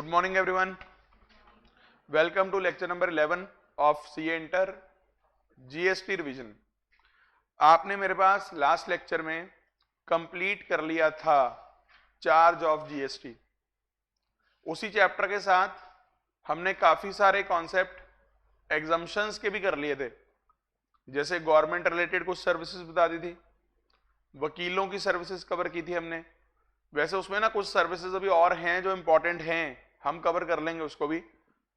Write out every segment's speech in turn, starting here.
Good morning everyone. Welcome to lecture number 11 of CA Inter GST revision. आपने मेरे पास last lecture में complete कर लिया था चार्ज ऑफ जीएसटी। उसी चैप्टर के साथ हमने काफी सारे कॉन्सेप्ट एग्जम्पशंस के भी कर लिए थे, जैसे गवर्नमेंट रिलेटेड कुछ सर्विसेज बता दी थी, वकीलों की सर्विसेज कवर की थी हमने। वैसे उसमें ना कुछ सर्विसेज अभी और हैं जो इंपॉर्टेंट हैं, हम कवर कर लेंगे उसको भी।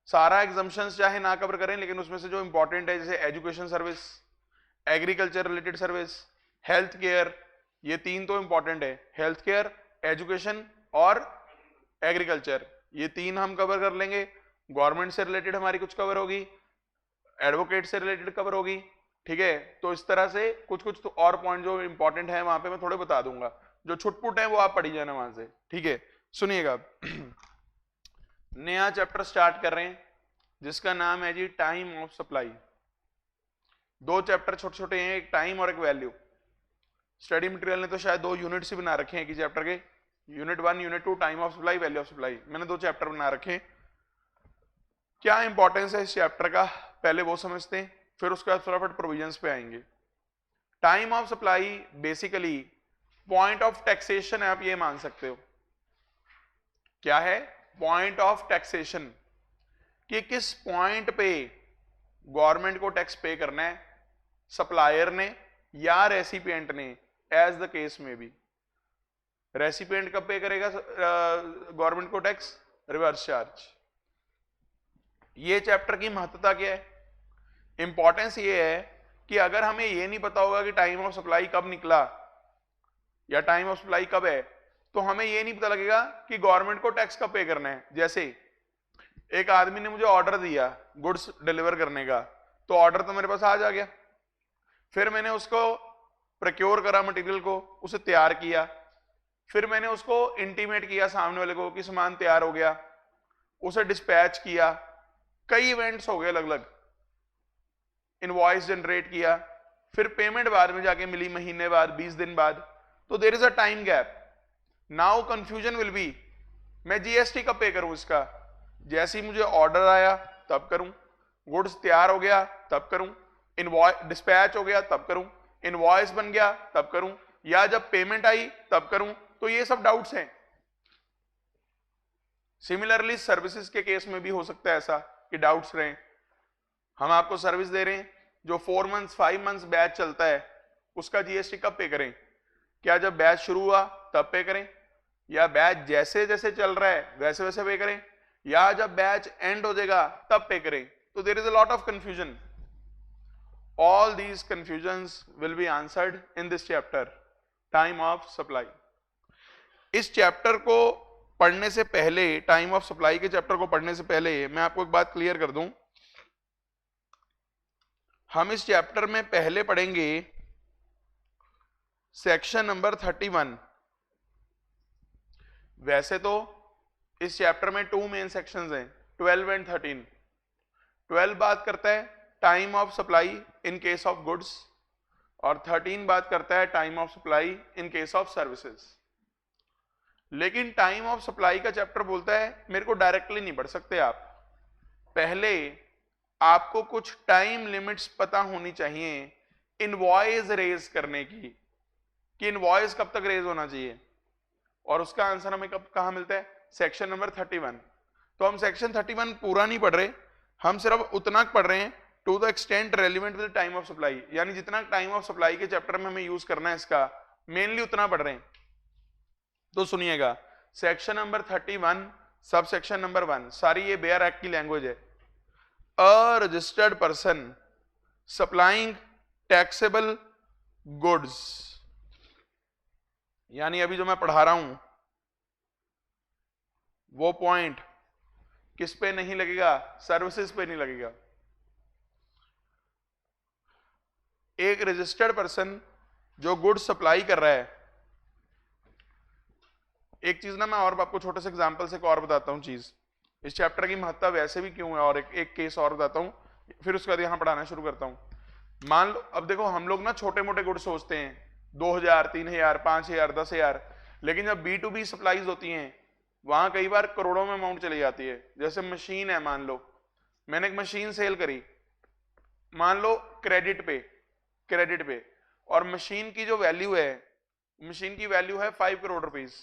सारा एग्जम्पशंस चाहे ना कवर करें, लेकिन उसमें से जो इंपॉर्टेंट है जैसे education service, agriculture related service, health care, ये तीन तो इंपॉर्टेंट है। हेल्थ केयर, एजुकेशन और एग्रीकल्चर, ये तीन हम कवर कर लेंगे। गवर्नमेंट से रिलेटेड हमारी कुछ कवर होगी, एडवोकेट से रिलेटेड कवर होगी, ठीक है। तो इस तरह से कुछ कुछ तो और पॉइंट जो इंपॉर्टेंट है वहां पे मैं थोड़े बता दूंगा, जो छुटपुट है वो आप पढ़ी जाना वहां से, ठीक है। सुनिएगा, नया चैप्टर स्टार्ट कर रहे हैं जिसका नाम है जी टाइम ऑफ सप्लाई। दो चैप्टर छोटे छोटे हैं, एक टाइम और एक वैल्यू। स्टडी मटेरियल ने तो शायद दो यूनिट्स ही बना रखे हैं कि चैप्टर के, unit 1 unit 2, time of supply, value of supply. मैंने दो चैप्टर बना रखे हैं। क्या इंपॉर्टेंस है इस चैप्टर का पहले वो समझते हैं, फिर उसके बाद फटाफट प्रोविजंस पे आएंगे। Time of supply basically point of taxation है, आप ये मान सकते हो। क्या है? पॉइंट ऑफ टैक्सेशन, कि किस पॉइंट पे गवर्नमेंट को टैक्स पे करना है, सप्लायर ने या रेसिपिएंट ने, एज द केस में भी। रेसिपिएंट कब पे करेगा गवर्नमेंट को टैक्स? Reverse charge. ये चैप्टर की महत्वता क्या है, इंपॉर्टेंस ये है कि अगर हमें ये नहीं पता होगा कि टाइम ऑफ सप्लाई कब निकला या टाइम ऑफ सप्लाई कब है, तो हमें ये नहीं पता लगेगा कि गवर्नमेंट को टैक्स कब पे करना है। जैसे एक आदमी ने मुझे ऑर्डर दिया गुड्स डिलीवर करने का, तो ऑर्डर तो मेरे पास आज आ गया, फिर मैंने उसको प्रोक्योर करा मटेरियल को, उसे तैयार किया, फिर मैंने उसको इंटीमेट किया सामने वाले को कि सामान तैयार हो गया, उसे डिस्पैच किया, कई इवेंट्स हो गए अलग अलग, इनवॉइस जनरेट किया, फिर पेमेंट बाद में जाके मिली महीने बाद, 20 दिन बाद। तो there is a time gap. Now confusion will be, मैं जीएसटी कब पे करूं इसका? जैसे ही मुझे ऑर्डर आया तब करूं, गुड्स तैयार हो गया तब करूं, इनवॉइस डिस्पैच हो गया तब करूं, इनवॉइस बन गया तब करूं, या जब पेमेंट आई तब करूं। तो ये सब डाउट्स हैं। सिमिलरली सर्विसेज के केस में भी हो सकता है ऐसा कि डाउट्स रहे। हम आपको सर्विस दे रहे हैं जो 4 मंथ्स 5 मंथ्स बैच चलता है, उसका जीएसटी कब पे करें? क्या जब बैच शुरू हुआ तब पे करें, या बैच जैसे जैसे चल रहा है वैसे वैसे पे करें, या जब बैच एंड हो जाएगा तब पे करें? तो there is a lot of confusion. All these confusions will be answered in this chapter time of supply. इस चैप्टर को पढ़ने से पहले, टाइम ऑफ सप्लाई के चैप्टर को पढ़ने से पहले मैं आपको एक बात क्लियर कर दूं। हम इस चैप्टर में पहले पढ़ेंगे सेक्शन नंबर 31। वैसे तो इस चैप्टर में 2 मेन सेक्शंस हैं, 12 एंड 13। 12 बात करता है time of supply in case of goods, और 13 बात करता है time of supply in case of services. लेकिन टाइम ऑफ सप्लाई का चैप्टर बोलता है मेरे को डायरेक्टली नहीं पढ़ सकते आप, पहले आपको कुछ टाइम लिमिट्स पता होनी चाहिए इनवॉइस रेज करने की, कि इनवॉइस कब तक रेज होना चाहिए, और उसका आंसर हमें कब कहां मिलता है? Section number 31। तो हम सेक्शन 31 पूरा नहीं पढ़ रहे, हम सिर्फ उतना पढ़ रहे हैं to the extent relevant with time of supply, यानी जितना टाइम ऑफ सप्लाई के चैप्टर में हमें यूज करना है इसका, मेनली उतना पढ़ रहे हैं। तो सुनिएगा, section number 31 sub section number 1, सारी ये बेयर एक्ट की लैंग्वेज है। A registered person supplying taxable goods, यानी अभी जो मैं पढ़ा रहा हूं वो पॉइंट किस पे नहीं लगेगा? सर्विसेज पे नहीं लगेगा। एक रजिस्टर्ड पर्सन जो गुड्स सप्लाई कर रहा है, एक चीज ना मैं और आपको छोटे से एग्जांपल से एक और बताता हूं चीज, इस चैप्टर की महत्ता वैसे भी क्यों है, और एक केस और बताता हूं, फिर उसके बाद यहां पढ़ाना शुरू करता हूं। मान लो, अब देखो हम लोग ना छोटे मोटे गुड्स सोचते हैं 2000, 3000, 5000, 10,000, लेकिन जब B2B सप्लाईज होती हैं वहां कई बार करोड़ों में अमाउंट चली जाती है। जैसे मशीन है, मान लो मैंने एक मशीन सेल करी, मान लो क्रेडिट पे, और मशीन की जो वैल्यू है, मशीन की वैल्यू है 5 करोड़ रुपीस।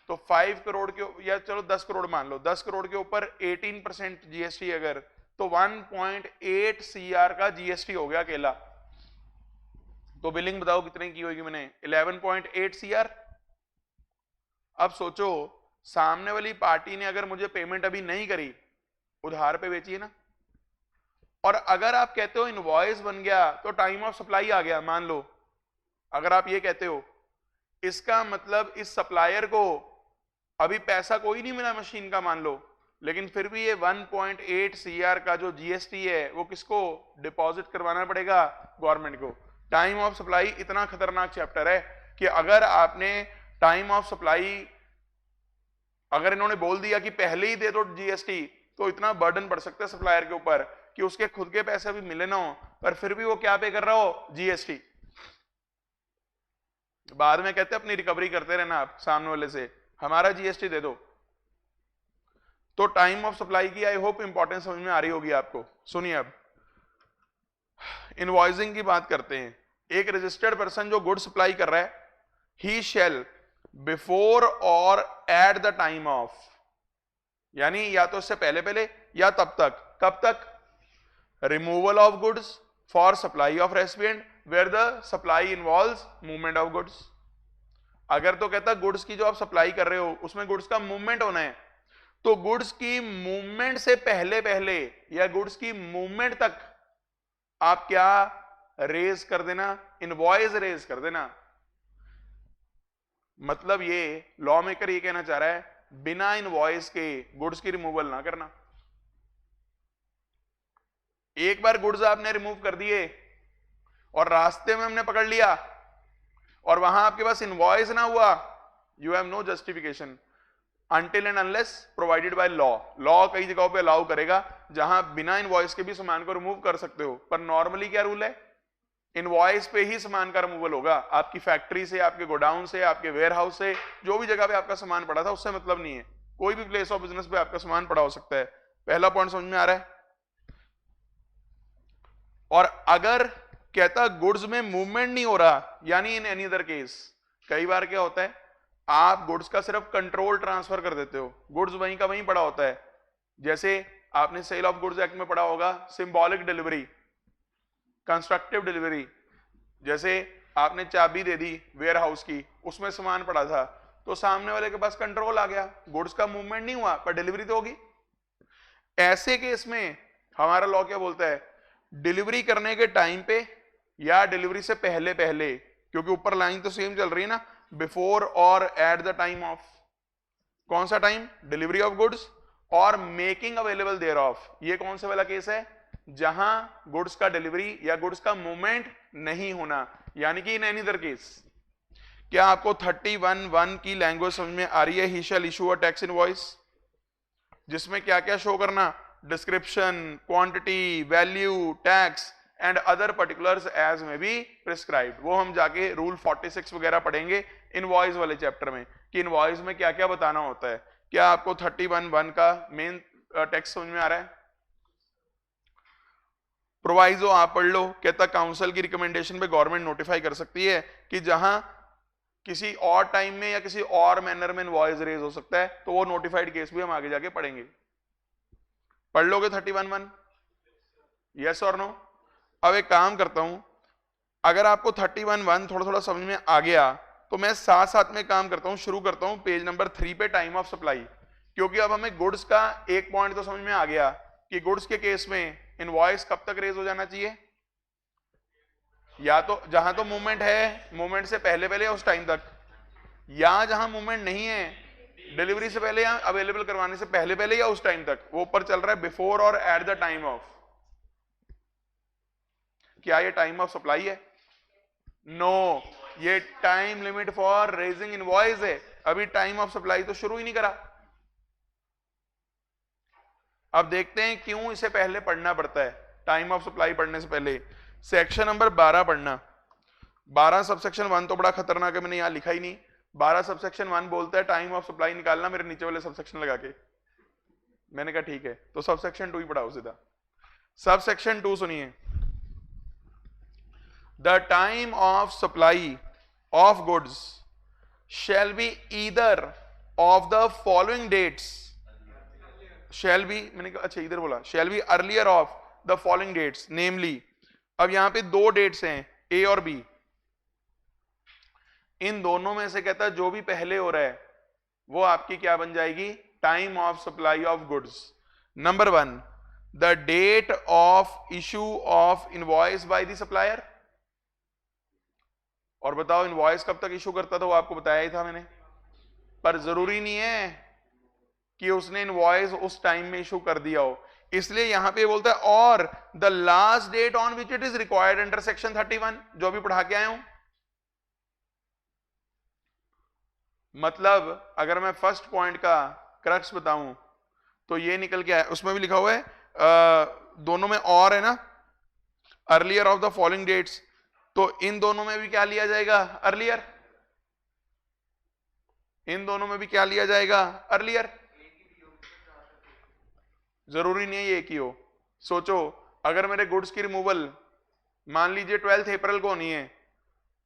तो 5 करोड़ के, या चलो 10 करोड़ मान लो, 10 करोड़ के ऊपर 18% जीएसटी अगर, तो 1.8 CR का जीएसटी हो गया अकेला। तो बिलिंग बताओ कितने की होगी मैंने, 11.8 CR। अब सोचो सामने वाली पार्टी ने अगर मुझे पेमेंट अभी नहीं करी, उधार पे बेची है ना, और अगर आप कहते हो इनवॉइस बन गया तो टाइम ऑफ सप्लाई आ गया, मान लो अगर आप ये कहते हो, इसका मतलब इस सप्लायर को अभी पैसा कोई नहीं मिला मशीन का मान लो, लेकिन फिर भी ये 1.8 CR का जो जीएसटी है वो किसको डिपॉजिट करवाना पड़ेगा, गवर्नमेंट को। टाइम ऑफ सप्लाई इतना खतरनाक चैप्टर है कि अगर आपने टाइम ऑफ सप्लाई, अगर इन्होंने बोल दिया कि पहले ही दे दो जीएसटी, तो इतना बर्डन पड़ सकता है सप्लायर के ऊपर कि उसके खुद के पैसे भी मिले ना हो, पर फिर भी वो क्या पे कर रहा हो, जीएसटी। बाद में कहते हैं अपनी रिकवरी करते रहना आप सामने वाले से, हमारा जीएसटी दे दो। तो टाइम ऑफ सप्लाई की आई होप इंपॉर्टेंस समझ में आ रही होगी आपको। सुनिए अब इनवॉइसिंग की बात करते हैं। एक रजिस्टर्ड पर्सन जो गुड सप्लाई कर रहा है, ही शैल बिफोर और एट द टाइम ऑफ, यानी या तो इससे पहले पहले या तब तक, कब तक, removal of goods for supply of recipient where the supply involves movement of goods. अगर तो कहता गुड्स की जो आप सप्लाई कर रहे हो उसमें गुड्स का मूवमेंट होना है, तो गुड्स की मूवमेंट से पहले पहले या गुड्स की मूवमेंट तक आप क्या रेज कर देना, इनवॉइस रेज कर देना। मतलब ये लॉ मेकर ये कहना चाह रहा है बिना इनवॉइस के गुड्स की रिमूवल ना करना। एक बार गुड्स आपने रिमूव कर दिए और रास्ते में हमने पकड़ लिया और वहां आपके पास इनवॉइस ना हुआ, you have no justification until and unless provided by law. Law कई जगहों पे अलाउ करेगा जहां बिना इनवॉइस के भी सामान को रिमूव कर सकते हो, पर नॉर्मली क्या रूल है, इनवॉइस पे ही सामान का रिमूवल होगा। आपकी फैक्ट्री से, आपके गोडाउन से, आपके वेयर हाउस से, जो भी जगह पे आपका सामान पड़ा था उससे मतलब नहीं है, कोई भी प्लेस ऑफ बिजनेस पे आपका सामान पड़ा हो सकता है। पहला पॉइंट समझ में आ रहा है। और अगर कहता गुड्स में मूवमेंट नहीं हो रहा, यानी इन एनी अदर केस, कई बार क्या होता है आप गुड्स का सिर्फ कंट्रोल ट्रांसफर कर देते हो, गुड्स वहीं का वहीं पड़ा होता है। जैसे आपने सेल ऑफ गुड्स एक्ट में पढ़ा होगा सिंबॉलिक डिलीवरी, कंस्ट्रक्टिव डिलीवरी। जैसे आपने चाबी दे दी वेयर हाउस की, उसमें सामान पड़ा था, तो सामने वाले के पास कंट्रोल आ गया, गुड्स का मूवमेंट नहीं हुआ पर डिलीवरी तो होगी। ऐसे केस में हमारा लॉ क्या बोलता है, डिलीवरी करने के टाइम पे या डिलीवरी से पहले पहले, क्योंकि ऊपर लाइन तो सेम चल रही है ना, बिफोर और एट द टाइम ऑफ। कौन सा टाइम, डिलीवरी ऑफ गुड्स और मेकिंग अवेलेबल देयर ऑफ। ये कौन से वाला केस है, जहां गुड्स का डिलीवरी या गुड्स का मूवमेंट नहीं होना, यानी कि इन एनी अदर केस। क्या आपको 31(1) की लैंग्वेज समझ में आ रही है। He shall issue a tax invoice, जिसमें क्या क्या शो करना, description, quantity, value, tax and other particulars as may be prescribed. वो हम जाके रूल 46 वगैरह पढ़ेंगे इनवॉइस वाले चैप्टर में कि इनवॉइस में क्या क्या बताना होता है। क्या आपको 31(1) का मेन टेक्स्ट समझ में आ रहा है। प्रोवाइजो आप पढ़ लो, कहता काउंसिल की रिकमेंडेशन पे गवर्नमेंट नोटिफाई कर सकती है कि जहां किसी और टाइम में या किसी और मैनर में इनवॉइस रेज हो सकता है, तो वो नोटिफाइड केस भी हम आगे जाके पढ़ेंगे। पढ़ लोगे 31(1), यस और नो। अब एक काम करता हूं, अगर आपको 31(1) थोड़ा थोड़ा समझ में आ गया तो मैं साथ साथ में काम करता हूं, शुरू करता हूं पेज नंबर 3 पे टाइम ऑफ सप्लाई। क्योंकि अब हमें गुड्स का एक पॉइंट तो समझ में आ गया कि गुड्स के केस में इनवॉइस कब तक रेज हो जाना चाहिए, या तो जहां तो मूवमेंट है, मूवमेंट से पहले पहले या उस टाइम तक, या जहां मूवमेंट नहीं है, डिलीवरी से पहले या अवेलेबल करवाने से पहले पहले या उस टाइम तक। वो ऊपर चल रहा है बिफोर और एट द टाइम ऑफ। क्या ये टाइम ऑफ सप्लाई है, नो, ये time limit for raising invoice है। अभी टाइम ऑफ सप्लाई तो शुरू ही नहीं करा। अब देखते हैं क्यों इसे पहले पढ़ना पड़ता है, टाइम ऑफ सप्लाई पढ़ने से पहले। सेक्शन नंबर 12 पढ़ना। 12 सबसेक्शन 1 तो बड़ा खतरनाक है, मैंने यहां लिखा ही नहीं। 12 सबसेक्शन 1 बोलता है टाइम ऑफ सप्लाई निकालना मेरे नीचे वाले सबसेक्शन लगा के। मैंने कहा ठीक है, तो सबसेक्शन 2 ही पढ़ाओ सीधा। सबसेक्शन 2 सुनिए, the time of supply of goods shall be either of the following dates, shall be, मैंने कहा अच्छा इधर बोला, shall be earlier of the following dates namely, अब यहां पे दो डेट्स हैं ए और बी, इन दोनों में से कहता है जो भी पहले हो रहा है वो आपकी क्या बन जाएगी, time of supply of goods. Number 1 the date of issue of invoice by the supplier, और बताओ इनवॉइस कब तक इशू करता था, वो आपको बताया ही था मैंने, पर जरूरी नहीं है कि उसने इनवॉइस उस टाइम में इशू कर दिया हो, इसलिए यहां पे बोलता है और the last date on which it is required under section 31, जो भी पढ़ा के आया हूं। मतलब अगर मैं फर्स्ट पॉइंट का क्रक्स बताऊं तो ये निकल के आया, उसमें भी लिखा हुआ है दोनों में और है ना, earlier of the following dates, तो इन दोनों में भी क्या लिया जाएगा, अर्लियर, इन दोनों में भी क्या लिया जाएगा, अर्लियर। जरूरी नहीं है ये एक ही हो। सोचो अगर मेरे गुड्स की रिमूवल मान लीजिए 12 अप्रैल को होनी है,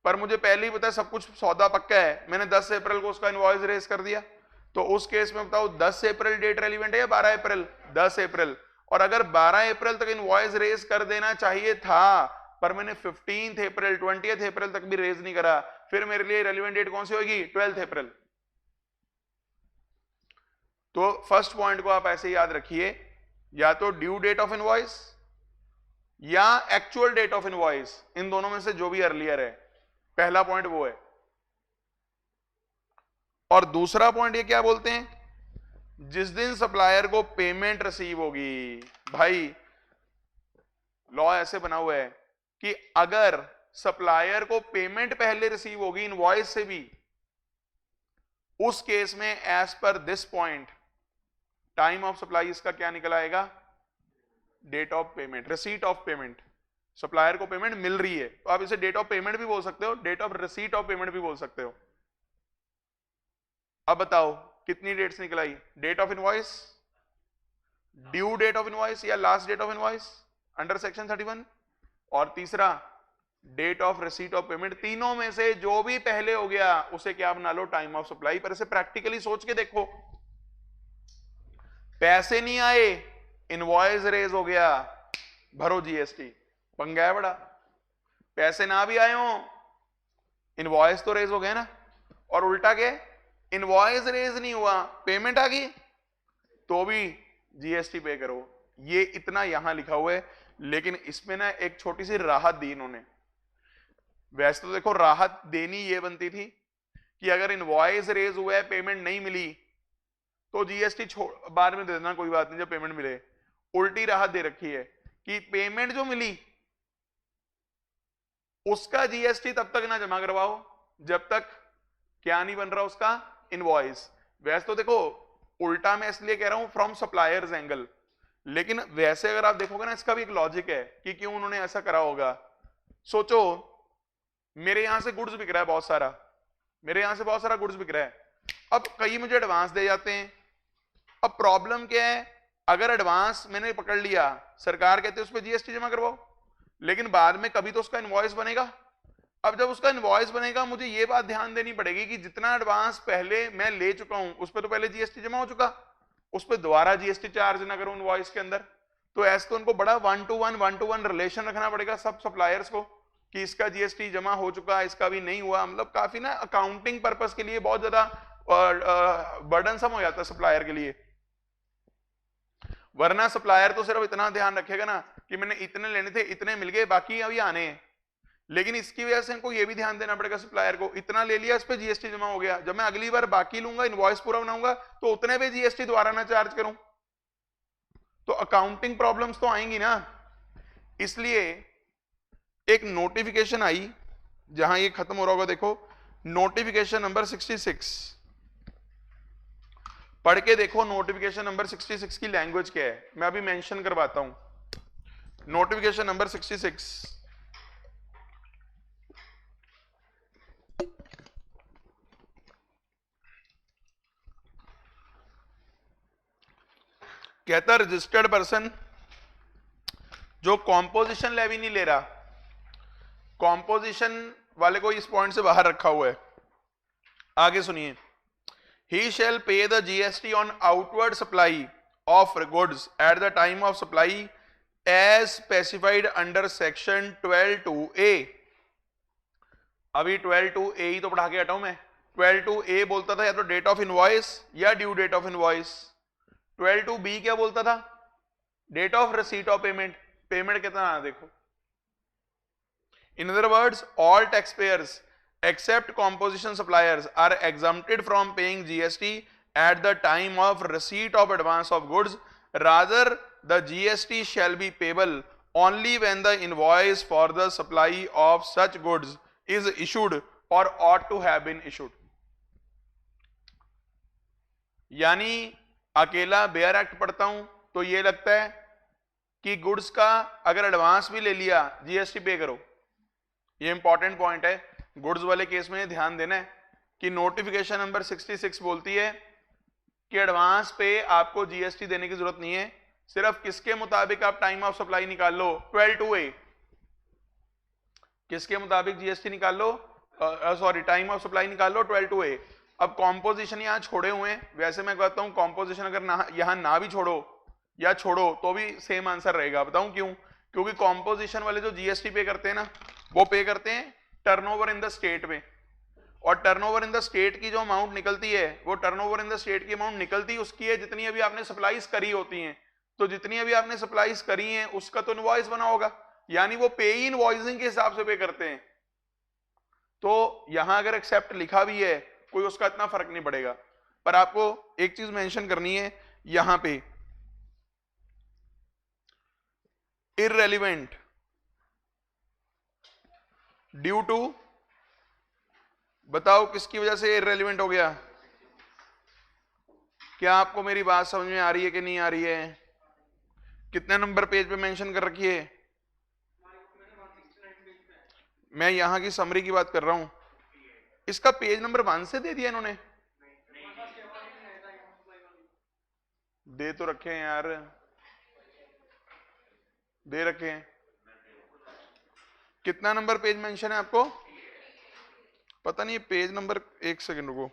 पर मुझे पहले ही पता है सब कुछ सौदा पक्का है, मैंने 10 अप्रैल को उसका इनवॉइस रेज कर दिया, तो उस केस में बताओ 10 अप्रैल डेट रेलिवेंट है या 12 अप्रैल, 10 अप्रैल। और अगर 12 अप्रैल तक इनवॉइस रेज कर देना चाहिए था पर मैंने 15 अप्रैल 20 अप्रैल तक भी रेज नहीं करा, फिर मेरे लिए रेलिवेंट डेट कौन सी होगी, 12 अप्रैल। तो फर्स्ट पॉइंट को आप ऐसे याद रखिए, या तो ड्यू डेट ऑफ इनवॉइस या एक्चुअल डेट ऑफ इनवॉइस, इन दोनों में से जो भी अर्लियर है, पहला पॉइंट वो है। और दूसरा पॉइंट ये क्या बोलते हैं, जिस दिन सप्लायर को पेमेंट रिसीव होगी, भाई लॉ ऐसे बना हुआ है कि अगर सप्लायर को पेमेंट पहले रिसीव होगी इनवॉइस से भी, उस केस में as per this point time of supply इसका क्या निकल आएगा, date of payment, receipt of payment. Supplier को पेमेंट मिल रही है तो आप इसे डेट ऑफ पेमेंट भी बोल सकते हो, date of receipt of payment भी बोल सकते हो। अब बताओ कितनी डेट्स निकल आई, date of invoice, due date of invoice या last date of invoice under section 31, और तीसरा date of receipt of payment. तीनों में से जो भी पहले हो गया उसे क्या बना लो, टाइम ऑफ सप्लाई। पर इसे प्रैक्टिकली सोच के देखो, पैसे नहीं आए, इनवॉइस रेज हो गया, भरो जीएसटी, पंगा है बड़ा। पैसे ना भी आए हो, इनवॉइस तो रेज हो गया ना, और उल्टा के इनवॉइस रेज नहीं हुआ, पेमेंट आ गई, तो भी जीएसटी पे करो। ये इतना यहां लिखा हुआ है, लेकिन इसमें ना एक छोटी सी राहत दी इन्होंने। वैसे तो देखो राहत देनी ये बनती थी कि अगर इनवॉइस रेज हुआ है, पेमेंट नहीं मिली, तो जीएसटी बाद में दे देना, कोई बात नहीं, जब पेमेंट मिले। उल्टी राहत दे रखी है कि पेमेंट जो मिली उसका जीएसटी तब तक ना जमा करवाओ जब तक क्या नहीं बन रहा उसका इनवॉइस। वैसे तो देखो उल्टा मैं इसलिए कह रहा हूं फ्रॉम सप्लायर्स एंगल, लेकिन वैसे अगर आप देखोगे ना इसका भी एक लॉजिक है कि क्यों उन्होंने ऐसा करा होगा। सोचो मेरे यहां से गुड्स बिक रहा है बहुत सारा, मेरे यहां से बहुत सारा गुड्स बिक रहा है, अब कई मुझे एडवांस दे जाते हैं। अब प्रॉब्लम क्या है, अगर एडवांस मैंने पकड़ लिया, सरकार कहते है उस पर जीएसटी जमा करवाओ, लेकिन बाद में कभी तो उसका इनवॉइस बनेगा। अब जब उसका इनवॉइस बनेगा मुझे ये बात ध्यान देनी पड़ेगी कि जितना एडवांस पहले मैं ले चुका हूं उस पर तो पहले जीएसटी जमा हो चुका, उस पर दोबारा जीएसटी चार्ज ना करूं इनवॉइस के अंदर। तो ऐसे तो उनको बड़ा 1-to-1 रिलेशन रखना पड़ेगा सब सप्लायर्स को कि इसका जीएसटी जमा हो चुका, इसका भी नहीं हुआ। मतलब काफी ना अकाउंटिंग पर्पस के लिए बहुत ज्यादा बर्डनसम हो जाता है सप्लायर के लिए। वरना सप्लायर तो सिर्फ इतना ध्यान रखेगा ना कि मैंने इतने लेने थे, इतने मिल गए, बाकी अभी आने हैं। लेकिन इसकी वजह से इनको ये भी ध्यान देना पड़ेगा सप्लायर को, इतना ले लिया, इस पे जीएसटी जमा हो गया, जब मैं अगली बार बाकी लूंगा, इनवॉइस पूरा बनाऊंगा, तो उतने पे जीएसटी दोबारा ना चार्ज करूं, तो अकाउंटिंग प्रॉब्लम्स तो आएंगी ना। इसलिए एक नोटिफिकेशन आई, जहां ये खत्म हो रहा होगा, देखो नोटिफिकेशन नंबर 66, पढ़ के देखो नोटिफिकेशन नंबर 66 की लैंग्वेज क्या है, मैं अभी मेंशन करवाता हूं। नोटिफिकेशन नंबर 66, कहता रजिस्टर्ड पर्सन जो कॉम्पोजिशन लेवी नहीं ले रहा, कॉम्पोजिशन वाले को इस पॉइंट से बाहर रखा हुआ है। आगे सुनिए, he shall pay the GST on outward supply of goods at the time of supply as specified under section 12(2)(a। अभी 12(2)(a) ही तो पढ़ा के हटाऊं मैं। 12(2)(a) बोलता था या तो डेट ऑफ इनवॉइस या due date of invoice. 12(2)(b) क्या बोलता था? Date of receipt of payment. Payment कितना आना देखो। In other words, all taxpayers except composition suppliers are exempted from paying GST at the time of receipt of advance of goods. Rather, the GST shall be payable only when the invoice for the supply of such goods is issued or ought to have been issued. यानी अकेला bare act पढ़ता हूं तो ये लगता है कि goods का अगर एडवांस भी ले लिया जीएसटी पे करो। ये इंपॉर्टेंट पॉइंट है, गुड्स वाले केस में ध्यान देना है कि नोटिफिकेशन नंबर 66 बोलती है कि एडवांस पे आपको जीएसटी देने की जरूरत नहीं है, सिर्फ किसके मुताबिक आप टाइम ऑफ सप्लाई निकाल लो 12(2)(a। किसके मुताबिक जीएसटी निकाल लो, सॉरी टाइम ऑफ सप्लाई निकाल लो 12(2)(a। अब कॉम्पोजिशन यहां छोड़े हुए हैं, वैसे मैं कहता हूं कॉम्पोजिशन अगर यहां ना भी छोड़ो या छोड़ो तो भी सेम आंसर रहेगा। बताऊं क्यों? क्योंकि कॉम्पोजिशन वाले जो जीएसटी पे करते हैं ना, वो पे करते हैं टर्नओवर इन द स्टेट में, और टर्नओवर इन द स्टेट की जो अमाउंट निकलती है वो टर्नओवर इन द स्टेट की अमाउंट निकलती उसकी है जितनी अभी आपने सप्लाईज करी होती हैं। तो जितनी अभी आपने सप्लाईज करी हैं उसका तो इनवॉइस बना होगा, यानी वो पे ही इनवॉइसिंग के हिसाब से पे करते हैं। तो यहां अगर एक्सेप्ट लिखा भी है कोई उसका इतना फर्क नहीं पड़ेगा। पर आपको एक चीज मेंशन करनी है यहां पे, इररेलेवेंट ड्यू टू, बताओ किसकी वजह से इररेलेवेंट हो गया? क्या आपको मेरी बात समझ में आ रही है कि नहीं आ रही है? कितने नंबर पेज पे मेंशन कर रखी है? मैं यहां की समरी की बात कर रहा हूं। इसका पेज नंबर 1 से दे दिया इन्होंने? दे तो रखे हैं यार, दे रखे हैं। कितना नंबर पेज मेंशन है आपको पता नहीं? पेज नंबर, एक सेकंड रुको।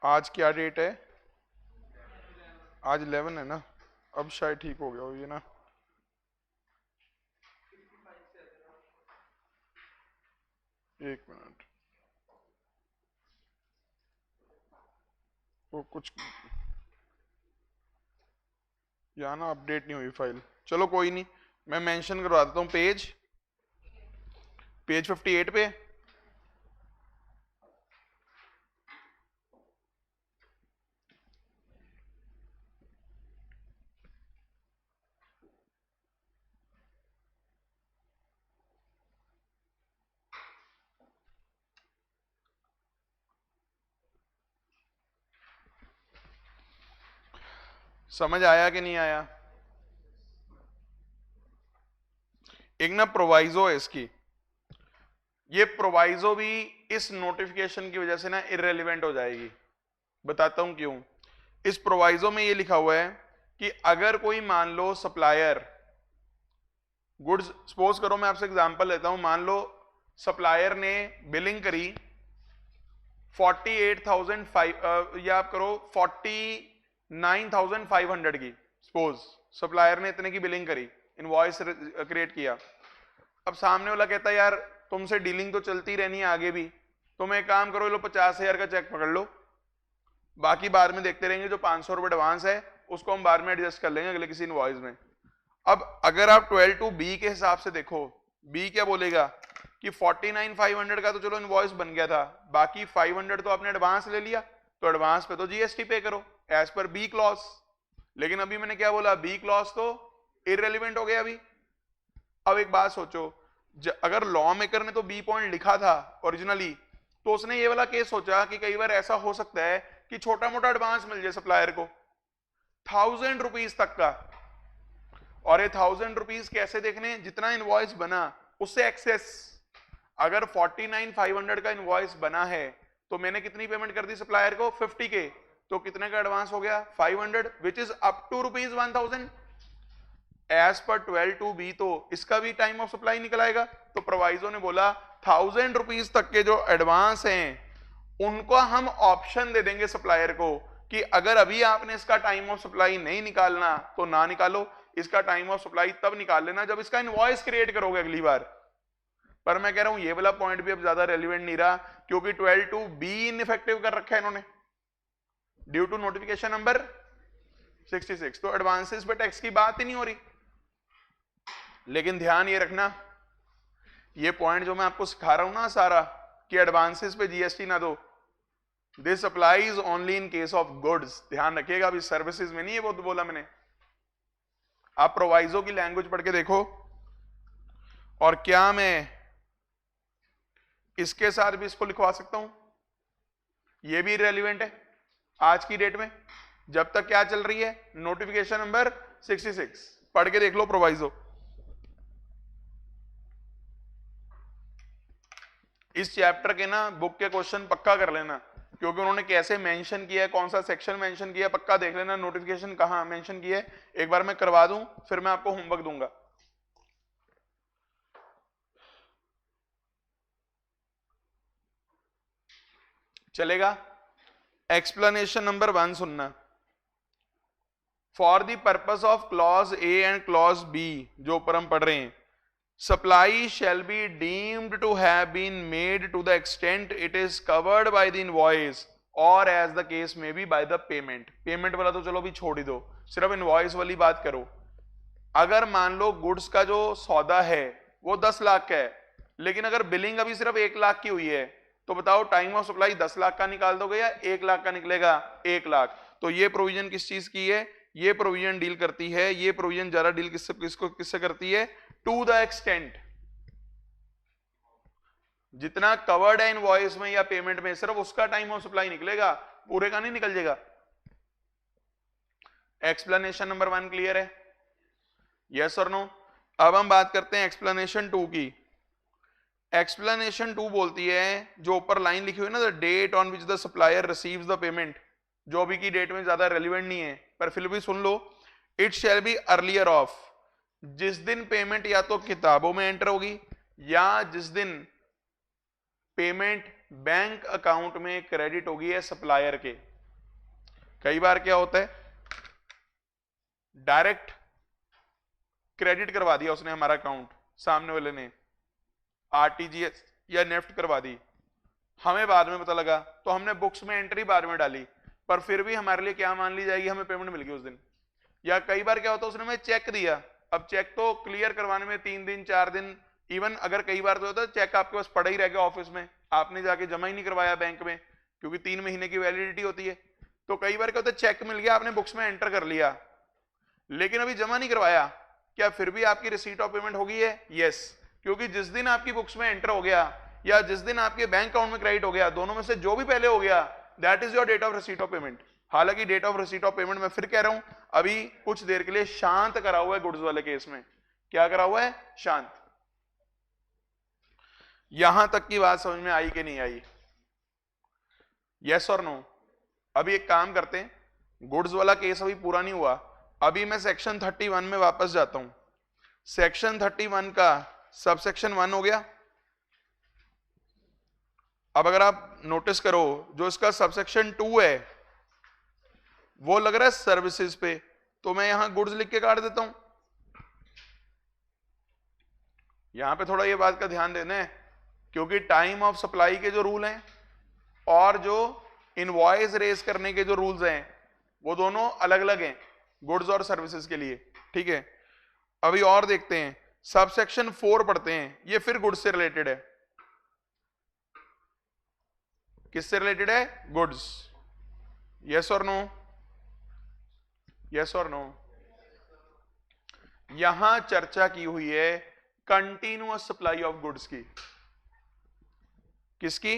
आज क्या डेट है? आज 11 है ना, अब शायद ठीक हो गया हो ये ना। एक मिनट, वो कुछ यहाँ ना अपडेट नहीं हुई फाइल। चलो कोई नहीं, मैं मेंशन करवा देता हूँ पेज 58 पे। समझ आया कि नहीं आया? एक ना प्रोवाइजो है इसकी, ये प्रोवाइजो भी इस नोटिफिकेशन की वजह से ना इररेलेवेंट हो जाएगी। बताता हूं क्यों। इस प्रोवाइजो में ये लिखा हुआ है कि अगर कोई मान लो सप्लायर गुड्स, सपोज करो मैं आपसे एग्जांपल लेता हूं, मान लो सप्लायर ने बिलिंग करी 48,500 या आप करो 49,500 की, सपोज सप्लायर ने इतने की बिलिंग करी, इनवॉइस क्रिएट किया। अब सामने वाला कहता है यार तुमसे डीलिंग तो चलती रहनी है आगे भी, तुम एक काम करो, लो 50,000 का चेक पकड़ लो, बाकी बाद में देखते रहेंगे, जो 500 रुपए एडवांस है उसको हम बाद में एडजस्ट कर लेंगे अगले किसी इनवॉइस में। अब अगर आप 12(2)(b) के हिसाब से देखो, बी क्या बोलेगा कि 49,500 का तो चलो इनवॉइस बन गया था, बाकी 500 तो आपने एडवांस ले लिया, तो एडवांस पे तो जीएसटी पे करो एज पर बी क्लॉज। लेकिन अभी मैंने क्या बोला, बी क्लॉज तो इररेलेवेंट हो गया अभी। अब एक बात सोचो, अगर लॉ मेकर ने तो बी पॉइंट लिखा था ओरिजिनली, तो उसने ये वाला केस सोचा कि कई बार ऐसा हो सकता है कि छोटा मोटा एडवांस मिल जाए सप्लायर को 1000 रुपीज तक का, और ये 1000 रुपीज कैसे देखने, जितना इनवॉइस बना उससे एक्सेस। अगर 49,500 का इनवॉइस बना है तो मैंने कितनी पेमेंट कर दी सप्लायर को 50 के, तो कितने का एडवांस हो गया 500, which is up to ₹1000 as per 12(2)(b, तो इसका भी टाइम ऑफ सप्लाई निकल आएगा। तो प्रोवाइजो ने बोला 1000 रुपीज तक के जो एडवांस हैं उनको हम ऑप्शन दे देंगे सप्लायर को कि अगर अभी आपने इसका टाइम ऑफ सप्लाई नहीं निकालना तो ना निकालो, इसका टाइम ऑफ सप्लाई तब निकाल लेना जब इसका इनवॉइस क्रिएट करोगे अगली बार। पर मैं कह रहा हूं ये वाला पॉइंट भी अब ज्यादा रेलिवेंट नहीं रहा, क्योंकि 12(2)(b इनइफेक्टिव कर रखा है इन्होंने ड्यू टू नोटिफिकेशन नंबर 66। तो एडवांसेस पे टैक्स की बात ही नहीं हो रही। लेकिन ध्यान ये रखना, ये पॉइंट जो मैं आपको सिखा रहा हूं ना सारा, कि एडवांसेस पे जीएसटी ना दो, this applies only in case of goods. ध्यान रखिएगा, अभी सर्विसेज में नहीं है वो तो बोला मैंने। आप प्रोवाइजो की लैंग्वेज पढ़ के देखो, और क्या मैं इसके साथ भी इसको लिखवा सकता हूं, ये भी रेलिवेंट है आज की डेट में, जब तक क्या चल रही है नोटिफिकेशन नंबर 66। पढ़ के देख लो प्रोवाइजो। इस चैप्टर के ना बुक के क्वेश्चन पक्का कर लेना, क्योंकि उन्होंने कैसे मेंशन किया है, कौन सा सेक्शन मेंशन किया है, पक्का देख लेना नोटिफिकेशन कहां मेंशन किया है। एक बार मैं करवा दूं फिर मैं आपको होमवर्क दूंगा। चलेगा। एक्सप्लेनेशन नंबर 1 सुनना। For the purpose of clause A and clause B, जो ऊपर हम पढ़ रहे हैं, supply shall be deemed to have been made to the extent it is covered by the invoice or as the case may be by the payment। Payment वाला तो चलो भी छोड़ ही दो, सिर्फ इनवॉइस वाली बात करो। अगर मान लो गुड्स का जो सौदा है वो 10 लाख का है, लेकिन अगर बिलिंग अभी सिर्फ 1 लाख की हुई है, तो बताओ टाइम ऑफ सप्लाई 10 लाख का निकाल दोगे या 1 लाख का निकलेगा? 1 लाख। तो ये प्रोविजन किस चीज की है? ये प्रोविजन डील करती है, ये प्रोविजन ज्यादा डील किससे करती है? टू द एक्सटेंट, जितना कवर्ड है इनवॉइस में या पेमेंट में, सिर्फ उसका टाइम ऑफ सप्लाई निकलेगा, पूरे का नहीं निकल जाएगा। एक्सप्लेनेशन नंबर 1 क्लियर है? यस और नो? अब हम बात करते हैं एक्सप्लेनेशन 2 की। एक्सप्लेनेशन 2 बोलती है, जो ऊपर लाइन लिखी हुई है ना, the date on which the supplier receives the payment, जो अभी की डेट में ज्यादा रेलिवेंट नहीं है पर फिर भी सुन लो। It shall be earlier of, जिस दिन पेमेंट या तो किताबों में एंटर होगी या जिस दिन पेमेंट बैंक अकाउंट में क्रेडिट होगी है सप्लायर के। कई बार क्या होता है, डायरेक्ट क्रेडिट करवा दिया उसने हमारा अकाउंट, सामने वाले ने आरटीजीएस या नेफ्ट करवा दी, हमें बाद में पता लगा तो हमने बुक्स में एंट्री बाद में डाली, पर फिर भी हमारे लिए क्या मान ली जाएगी? हमें पेमेंट मिल गई उस दिन। या कई बार क्या होता है, उसने हमें चेक दिया, अब चेक तो क्लियर करवाने में 3 दिन 4 दिन, इवन अगर कई बार तो होता है चेक आपके पास पड़ा ही रह गया ऑफिस में, आपने जाके जमा ही नहीं करवाया बैंक में, क्योंकि 3 महीने की वैलिडिटी होती है। तो कई बार क्या होता है, चेक मिल गया, आपने बुक्स में एंटर कर लिया, लेकिन अभी जमा नहीं करवाया, क्या फिर भी आपकी रिसीट ऑफ पेमेंट होगी है? यस, क्योंकि जिस दिन आपकी बुक्स में एंटर हो गया या जिस दिन आपके बैंक अकाउंट में क्रेडिट हो गया, दोनों में से जो भी पहले हो गया, that is your date of receipt of payment. हालांकि date of receipt of payment मैं फिर कह रहा हूं, अभी कुछ देर के लिए शांत करा हुआ है गुड्स वाले केस में। क्या करा हुआ है? शांत। यहां तक की बात समझ में आई कि नहीं आई? यस और नो? अभी एक काम करते हैं, गुड्स वाला केस अभी पूरा नहीं हुआ, अभी मैं सेक्शन 31 में वापस जाता हूं। सेक्शन 31 का सबसेक्शन 1 हो गया। अब अगर आप नोटिस करो, जो इसका सबसेक्शन 2 है वो लग रहा है सर्विसेज पे, तो मैं यहां गुड्स लिख के काट देता हूं। यहां पे थोड़ा ये बात का ध्यान देना है, क्योंकि टाइम ऑफ सप्लाई के जो रूल हैं और जो इनवॉइस रेज करने के जो रूल्स हैं वो दोनों अलग अलग हैं गुड्स और सर्विसेज के लिए। ठीक है, अभी और देखते हैं, सबसेक्शन 4 पढ़ते हैं, ये फिर गुड्स से रिलेटेड है। किससे रिलेटेड है? गुड्स। यस और नो? यस और नो? यहां चर्चा की हुई है कंटिन्यूअस सप्लाई ऑफ गुड्स की। किसकी?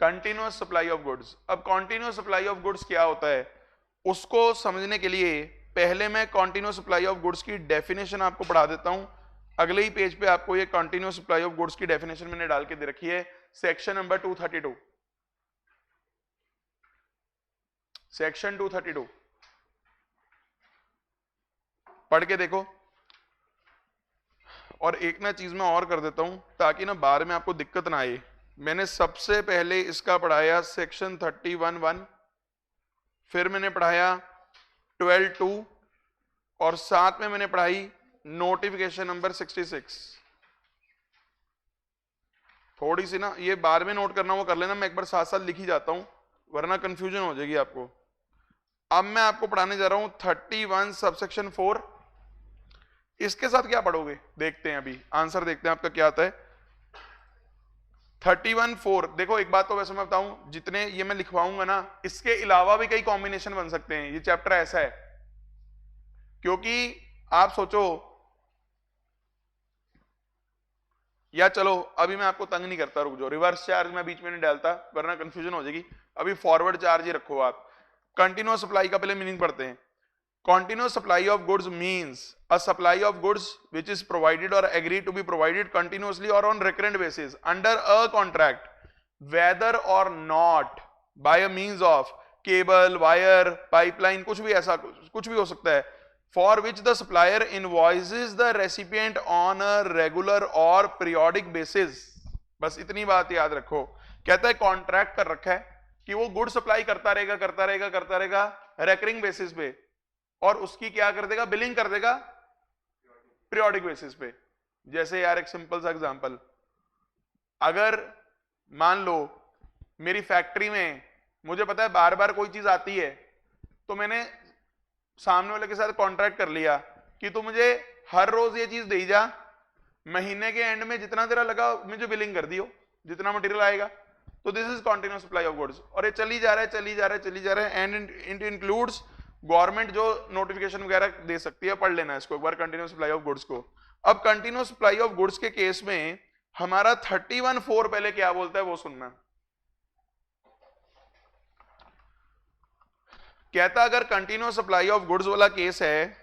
Continuous supply of goods. अब कंटिन्यूअस सप्लाई ऑफ गुड्स क्या होता है उसको समझने के लिए पहले मैं कंटिन्यूअस सप्लाई ऑफ गुड्स की डेफिनेशन आपको पढ़ा देता हूं। अगले ही पेज पे आपको ये कंटिन्यूअस सप्लाई ऑफ गुड्स की डेफिनेशन मैंने डाल के दे रखी है, सेक्शन नंबर 232, सेक्शन 232 पढ़ के देखो। और एक ना चीज मैं और कर देता हूं ताकि ना बाद में आपको दिक्कत ना आए। मैंने सबसे पहले इसका पढ़ाया सेक्शन 31(1), फिर मैंने पढ़ाया 12(2) और साथ में मैंने पढ़ाई नोटिफिकेशन नंबर 66। थोड़ी सी ना ये बाद में नोट करना वो कर लेना, मैं एक बार साथ साथ लिख ही जाता हूं वरना कंफ्यूजन हो जाएगी आपको। अब मैं आपको पढ़ाने जा रहा हूं 31 सबसेक्शन 4। इसके साथ क्या पढ़ोगे देखते हैं, अभी आंसर देखते हैं आपका क्या आता है। 31(4) देखो एक बात तो वैसे मैं बताऊं, जितने ये मैं लिखवाऊंगा ना इसके अलावा भी कई कॉम्बिनेशन बन सकते हैं। ये चैप्टर ऐसा है क्योंकि आप सोचो, या चलो अभी मैं आपको तंग नहीं करता, रुक जाओ, रिवर्स चार्ज मैं बीच में नहीं डालता वरना कंफ्यूजन हो जाएगी। अभी फॉरवर्ड चार्ज ही रखो आप। कंटिन्यूअस सप्लाई का पहले मीनिंग पढ़ते हैं। Continuous supply of goods means a supply of goods which is provided or agreed to be provided continuously or on recurrent basis under a contract, whether or not by a means of cable, wire, pipeline, कुछ भी ऐसा कुछ भी हो सकता है, for which the supplier invoices the recipient on a regular or periodic basis। बस इतनी बात याद रखो। कहता है कॉन्ट्रैक्ट कर रखा है कि वो गुड सप्लाई करता रहेगा रेकरिंग बेसिस पे, और उसकी क्या कर देगा, बिलिंग कर देगा पीरियोडिक बेसिस पे। जैसे यार एक सिंपल सा एग्जांपल, अगर मान लो मेरी फैक्ट्री में मुझे पता है बार बार कोई चीज आती है, तो मैंने सामने वाले के साथ कॉन्ट्रैक्ट कर लिया कि तू मुझे हर रोज ये चीज दे जा, महीने के एंड में जितना तेरा लगा मुझे बिलिंग कर दियो जितना मटेरियल आएगा। तो this is continuous supply of goods, और ये चली जा रहा है एंड इट इंक्लूड्स गवर्नमेंट जो नोटिफिकेशन वगैरह दे सकती है, पढ़ लेना इसको एक बार कंटिन्यूअस सप्लाई ऑफ गुड्स को। अब कंटिन्यूअस सप्लाई ऑफ गुड्स के केस में हमारा 31(4) पहले क्या बोलता है वो सुनना। कहता अगर कंटिन्यूअस सप्लाई ऑफ गुड्स वाला केस है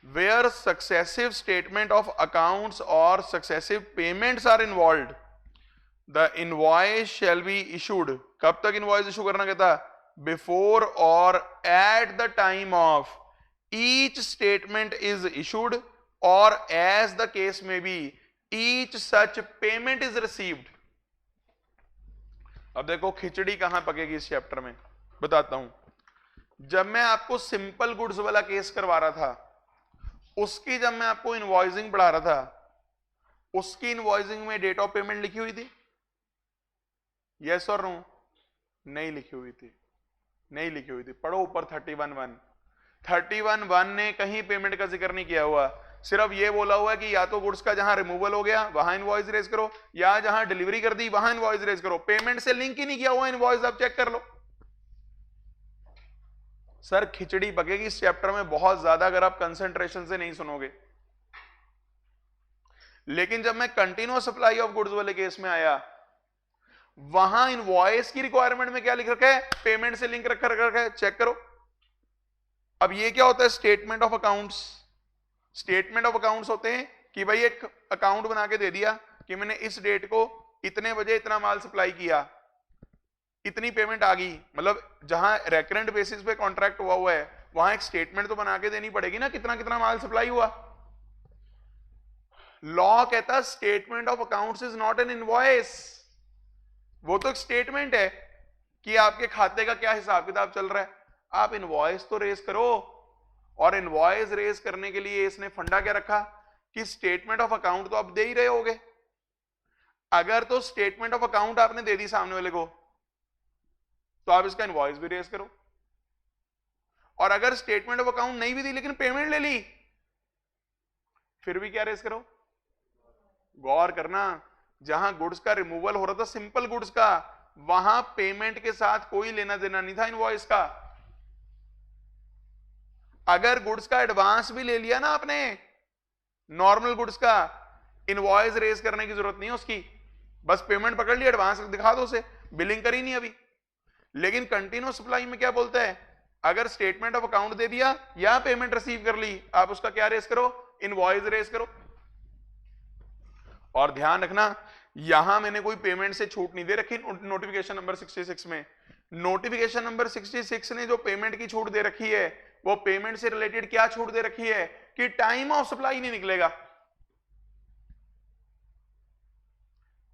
where successive statement of accounts or successive payments are involved, the invoice shall be issued. कब तक इनवॉइस इशू करना कहता, before or at the time of each statement is issued or as the case may be each such payment is received। अब देखो खिचड़ी कहां पकेगी इस chapter में बताता हूं। जब मैं आपको सिंपल गुड्स वाला केस करवा रहा था, उसकी जब मैं आपको इनवॉइसिंग पढ़ा रहा था, उसकी इनवॉइसिंग में डेट ऑफ पेमेंट लिखी हुई थी, यस और नो? नहीं लिखी हुई थी, नहीं लिखी हुई थी। पढ़ो ऊपर 31(1). 31(1) ने कहीं पेमेंट का जिक्र नहीं किया हुआ, सिर्फ ये बोला हुआ है कि या तो गुड्स का जहां रिमूवल हो गया वहां इनवॉइस रेज करो, या जहां डिलीवरी कर दी वहां इनवॉइस रेज करो। पेमेंट से लिंक ही नहीं किया हुआ इनवॉइस, आप चेक कर लो। सर खिचड़ी पकेगी इस चैप्टर में बहुत ज्यादा अगर आप कंसंट्रेशन से नहीं सुनोगे। लेकिन जब मैं कंटिन्यूअस सप्लाई ऑफ गुड्स वाले केस में आया, वहां इनवॉइस की रिक्वायरमेंट में क्या लिख रखा है, पेमेंट से लिंक रखा है, चेक करो। अब ये क्या होता है, statement of accounts. Statement of accounts होते हैं कि भाई एक अकाउंट बना के दे दिया कि मैंने इस डेट को इतने बजे इतना माल सप्लाई किया, इतनी पेमेंट आ गई। मतलब जहां रेकरेंट बेसिस पे कॉन्ट्रैक्ट हुआ है वहां एक स्टेटमेंट तो बना के देनी पड़ेगी ना, कितना कितना माल सप्लाई हुआ। लॉ कहता statement of accounts is not an invoice. वो तो एक स्टेटमेंट है कि आपके खाते का क्या हिसाब किताब चल रहा है। आप इनवॉइस तो रेज करो, और इनवॉइस रेज करने के लिए इसने फंडा क्या रखा कि स्टेटमेंट ऑफ अकाउंट तो आप दे ही रहे होगे। अगर तो स्टेटमेंट ऑफ अकाउंट आपने दे दी सामने वाले को, तो आप इसका इनवॉइस भी रेज करो। और अगर स्टेटमेंट ऑफ अकाउंट नहीं भी दी लेकिन पेमेंट ले ली, फिर भी क्या रेज करो। गौर करना, जहां गुड्स का रिमूवल हो रहा था सिंपल गुड्स का, वहां पेमेंट के साथ कोई लेना देना नहीं था इनवॉइस का। अगर गुड्स का एडवांस भी ले लिया ना आपने, नॉर्मल गुड्स का, इनवॉइस रेज करने की जरूरत नहीं है उसकी, बस पेमेंट पकड़ लिया, एडवांस दिखा दो उसे। बिलिंग करी नहीं अभी। लेकिन कंटिन्यूअस सप्लाई में क्या बोलता है, अगर स्टेटमेंट ऑफ अकाउंट दे दिया या पेमेंट रिसीव कर ली, आप उसका क्या रेस करो, इनवॉइस रेस करो। और ध्यान रखना यहां मैंने कोई पेमेंट से छूट नहीं दे रखी नोटिफिकेशन नंबर 66 में। नोटिफिकेशन नंबर 66 ने जो पेमेंट की छूट दे रखी है वो पेमेंट से रिलेटेड क्या छूट दे रखी है कि टाइम ऑफ सप्लाई नहीं निकलेगा।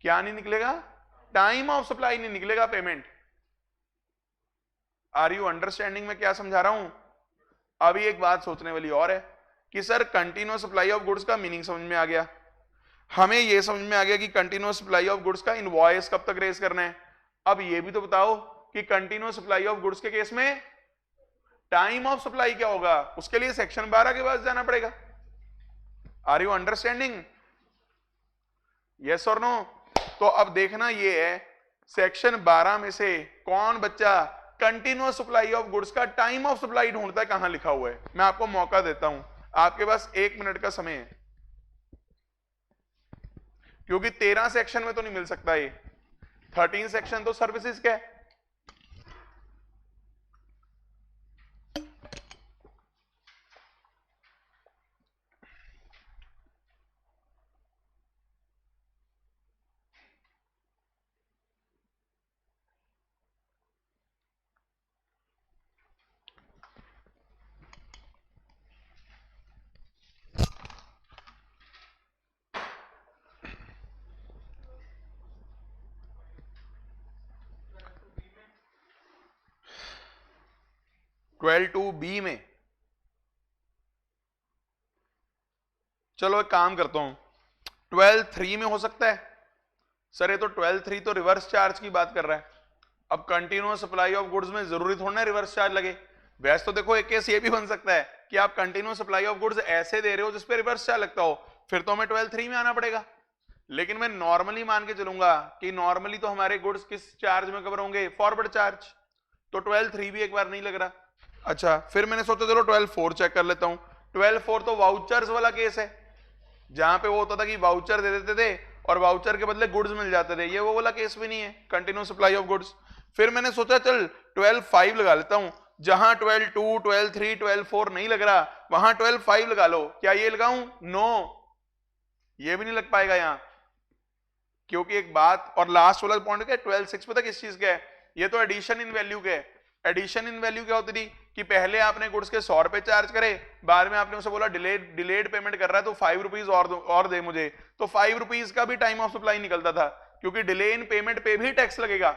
क्या नहीं निकलेगा, टाइम ऑफ सप्लाई नहीं निकलेगा पेमेंट। आर यू अंडरस्टैंडिंग में क्या समझा रहा हूं। अभी एक बात सोचने वाली और है कि sir continuous supply of goods का मीनिंग समझ में आ गया, हमें यह समझ में आ गया कि कंटिन्यूअस सप्लाई ऑफ गुड्स का इनवॉइस कब तक रेज करना है। अब यह भी तो बताओ कि कंटिन्यूअस सप्लाई ऑफ गुड्स के केस में टाइम ऑफ सप्लाई क्या होगा, उसके लिए सेक्शन 12 के पास जाना पड़ेगा। आर यू अंडरस्टैंडिंग, यस और नो। तो अब देखना ये है सेक्शन 12 में से कौन बच्चा कंटिन्यूअस सप्लाई ऑफ गुड्स का टाइम ऑफ सप्लाई ढूंढता है, कहां लिखा हुआ है। मैं आपको मौका देता हूं, आपके पास 1 मिनट का समय है, क्योंकि 13 सेक्शन में तो नहीं मिल सकता ये, 13 सेक्शन तो सर्विसेज का है। ट्वेल्व 2B में, चलो एक काम करता हूं, 12-3 में हो सकता है। सर ये तो 12-3 तो रिवर्स चार्ज की बात कर रहा है। अब कंटिन्यूअस सप्लाई ऑफ गुड्स में जरूरी थोड़ा ना रिवर्स चार्ज लगे। वैसे तो देखो एक केस ये भी बन सकता है कि आप कंटिन्यूअस सप्लाई ऑफ गुड्स ऐसे दे रहे हो जिसपे रिवर्स चार्ज लगता हो, फिर तो हमें 12-3 में आना पड़ेगा। लेकिन मैं नॉर्मली मान के चलूंगा कि नॉर्मली तो हमारे गुड्स किस चार्ज में कवर होंगे, फॉरवर्ड चार्ज, तो 12-3 भी एक बार नहीं लग रहा। अच्छा फिर मैंने सोचा चलो 12-4 चेक कर लेता हूं। 12-4 तो वाउचर्स वाला केस है, जहां पे वो होता था कि वाउचर दे देते थे और वाउचर के बदले गुड्स मिल जाते थे। ये वो वाला केस भी नहीं है कंटिन्यूअस सप्लाई ऑफ गुड्स। फिर मैंने सोचा चल 12-5 लगा लेता हूं, जहां 12-2, 12-3, 12-4 नहीं लग रहा वहां 12-5 लगा लो। क्या ये लगाऊं, नो ये भी नहीं लग पाएगा यहां, क्योंकि एक बात और लास्ट वाला पॉइंट क्या है 12-6 पता किस चीज का है, ये तो एडिशन इन वैल्यू के। एडिशन इन वैल्यू क्या होती थी कि पहले आपने गुड्स के 100 रुपए चार्ज करे, बाद में आपने उसे बोला डिलेड पेमेंट कर रहा है तो 5 रुपीज और दे मुझे, तो 5 रुपीज का भी टाइम ऑफ सप्लाई निकलता था, क्योंकि डिले इन पेमेंट पे भी टैक्स लगेगा।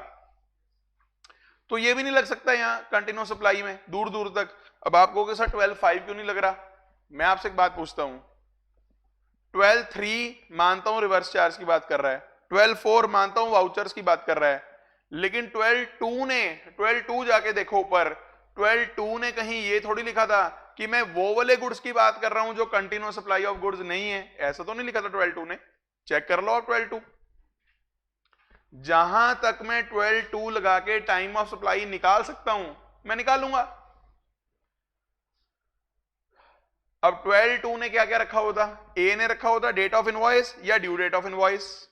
तो ये भी नहीं लग सकता यहाँ कंटिन्यूअस सप्लाई में दूर दूर तक। अब आप कहोगे सर 12-5 क्यों नहीं लग रहा, मैं आपसे एक बात पूछता हूं, 12-3 मानता हूं रिवर्स चार्ज की बात कर रहा है, 12-4 मानता हूं वाउचर्स की बात कर रहा है, लेकिन 12-2 जाके देखो ऊपर, 12-2 ने कहीं ये थोड़ी लिखा था कि मैं वो वाले गुड्स की बात कर रहा हूं जो कंटिन्यूअस सप्लाई ऑफ गुड्स नहीं है, ऐसा तो नहीं लिखा था 12-2 ने। चेक कर लो आप 12-2, जहां तक मैं 12-2 लगा के टाइम ऑफ सप्लाई निकाल सकता हूं मैं निकालूंगा। अब 12-2 ने क्या क्या रखा होता, ए ने रखा होता डेट ऑफ इनवॉइस या ड्यू डेट ऑफ इनवॉइस।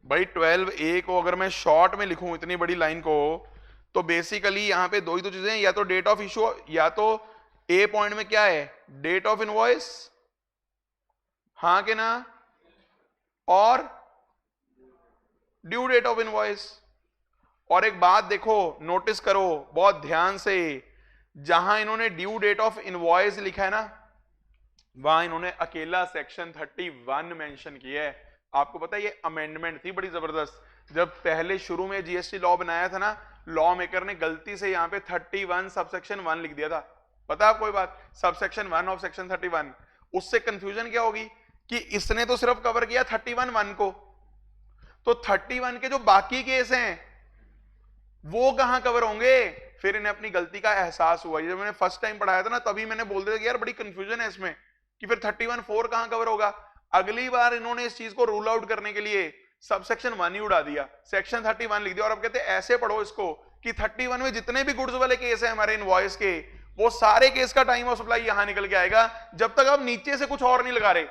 भाई 12A को अगर मैं शॉर्ट में लिखूं इतनी बड़ी लाइन को, तो बेसिकली यहां पे दो ही तो चीजें, या तो डेट ऑफ इशू, या तो ए पॉइंट में क्या है डेट ऑफ इनवॉइस, हां के ना, और ड्यू डेट ऑफ इनवॉइस। और एक बात देखो नोटिस करो बहुत ध्यान से, जहां इन्होंने ड्यू डेट ऑफ इनवॉइस लिखा है ना, वहां इन्होंने अकेला सेक्शन 31 मेंशन किया है। आपको पता है ये अमेंडमेंट थी बड़ी जबरदस्त, जब पहले शुरू में जीएसटी लॉ बनाया था ना, लॉ मेकर ने गलती से यहां पे 31 सबसेक्शन 1 लिख दिया था। पता है कोई बात, सबसेक्शन 1 ऑफ सेक्शन 31, उससे कंफ्यूजन क्या होगी कि इसने तो सिर्फ कवर किया 31(1) को, तो 31 के जो बाकी केस हैं वो कहां कवर होंगे। फिर इन्हें अपनी गलती का एहसास हुआ, जब मैंने फर्स्ट टाइम पढ़ाया था ना तभी मैंने बोल दिया कि यार बड़ी कंफ्यूजन है इसमें कि फिर 31(4) कहां कवर होगा। अगली बार इन्होंने इस चीज को रूल आउट करने के लिए सबसेक्शन 1 ही उड़ा दिया, सेक्शन 31 लिख दिया, और अब कहते हैं ऐसे पढ़ो इसको कि 31 में जितने भी गुड्स वाले केस हैं हमारे इनवॉइस के, वो सारे केस का टाइम ऑफ सप्लाई यहां निकल के आएगा, जब तक आप नीचे से कुछ और नहीं लगा रहे।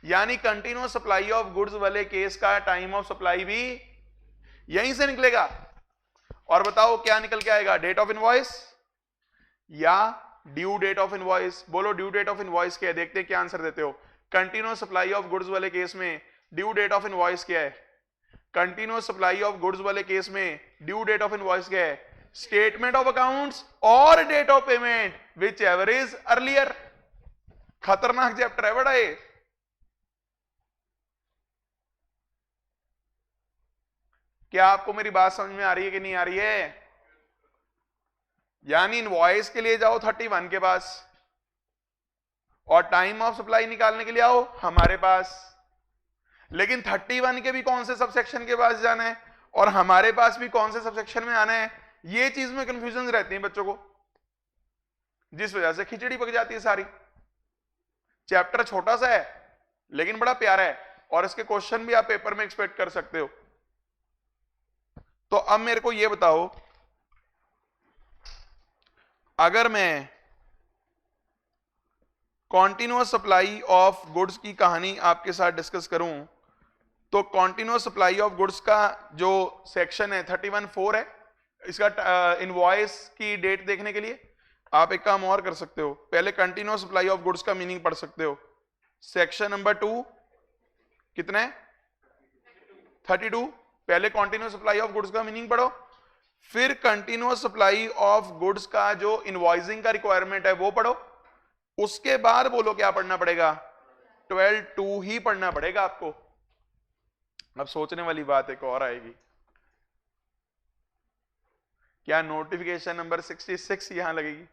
यानी कंटिन्यूअस सप्लाई ऑफ गुड्स वाले केस का टाइम ऑफ सप्लाई भी यहीं से निकलेगा। और बताओ क्या निकल के आएगा, डेट ऑफ इनवॉइस या ड्यू डेट ऑफ इनवॉइस? बोलो ड्यू डेट ऑफ इनवॉइस क्या है, देखते हैं क्या आंसर देते हो। कंटिन्यूअस सप्लाई ऑफ गुड्स वाले केस में ड्यू डेट ऑफ इनवॉइस क्या है? कंटिन्यूअस सप्लाई ऑफ गुड्स वाले केस में ड्यू डेट ऑफ इनवॉइस क्या है? स्टेटमेंट ऑफ अकाउंट्स और date of payment whichever is earlier. खतरनाक चैप्टर है बड़ा ये। क्या आपको मेरी बात समझ में आ रही है कि नहीं आ रही है? यानी इनवॉइस के लिए जाओ 31 के पास और टाइम ऑफ सप्लाई निकालने के लिए आओ हमारे पास। लेकिन 31 के भी कौन से सबसेक्शन के पास जाना है और हमारे पास भी कौन से सबसेक्शन में आना है, ये चीज में कंफ्यूजन रहती है बच्चों को, जिस वजह से खिचड़ी पक जाती है सारी। चैप्टर छोटा सा है लेकिन बड़ा प्यारा है और इसके क्वेश्चन भी आप पेपर में एक्सपेक्ट कर सकते हो। तो अब मेरे को ये बताओ, अगर मैं कॉन्टिन्यूअस सप्लाई ऑफ गुड्स की कहानी आपके साथ डिस्कस करूं तो कॉन्टिन्यूअस सप्लाई ऑफ गुड्स का जो सेक्शन है 31(4) है। इसका इनवॉइस की डेट देखने के लिए आप एक काम और कर सकते हो, पहले कंटिन्यूअस सप्लाई ऑफ गुड्स का मीनिंग पढ़ सकते हो। सेक्शन नंबर 2 कितना है? 32। पहले कंटिन्यूअस सप्लाई ऑफ गुड्स का मीनिंग पढ़ो, फिर कंटिन्यूअस सप्लाई ऑफ गुड्स का जो इनवॉइसिंग का रिक्वायरमेंट है वो पढ़ो। उसके बाद बोलो क्या पढ़ना पड़ेगा? 12(2) ही पढ़ना पड़ेगा आपको। अब सोचने वाली बात एक और आएगी, क्या नोटिफिकेशन नंबर 66 यहां लगेगी?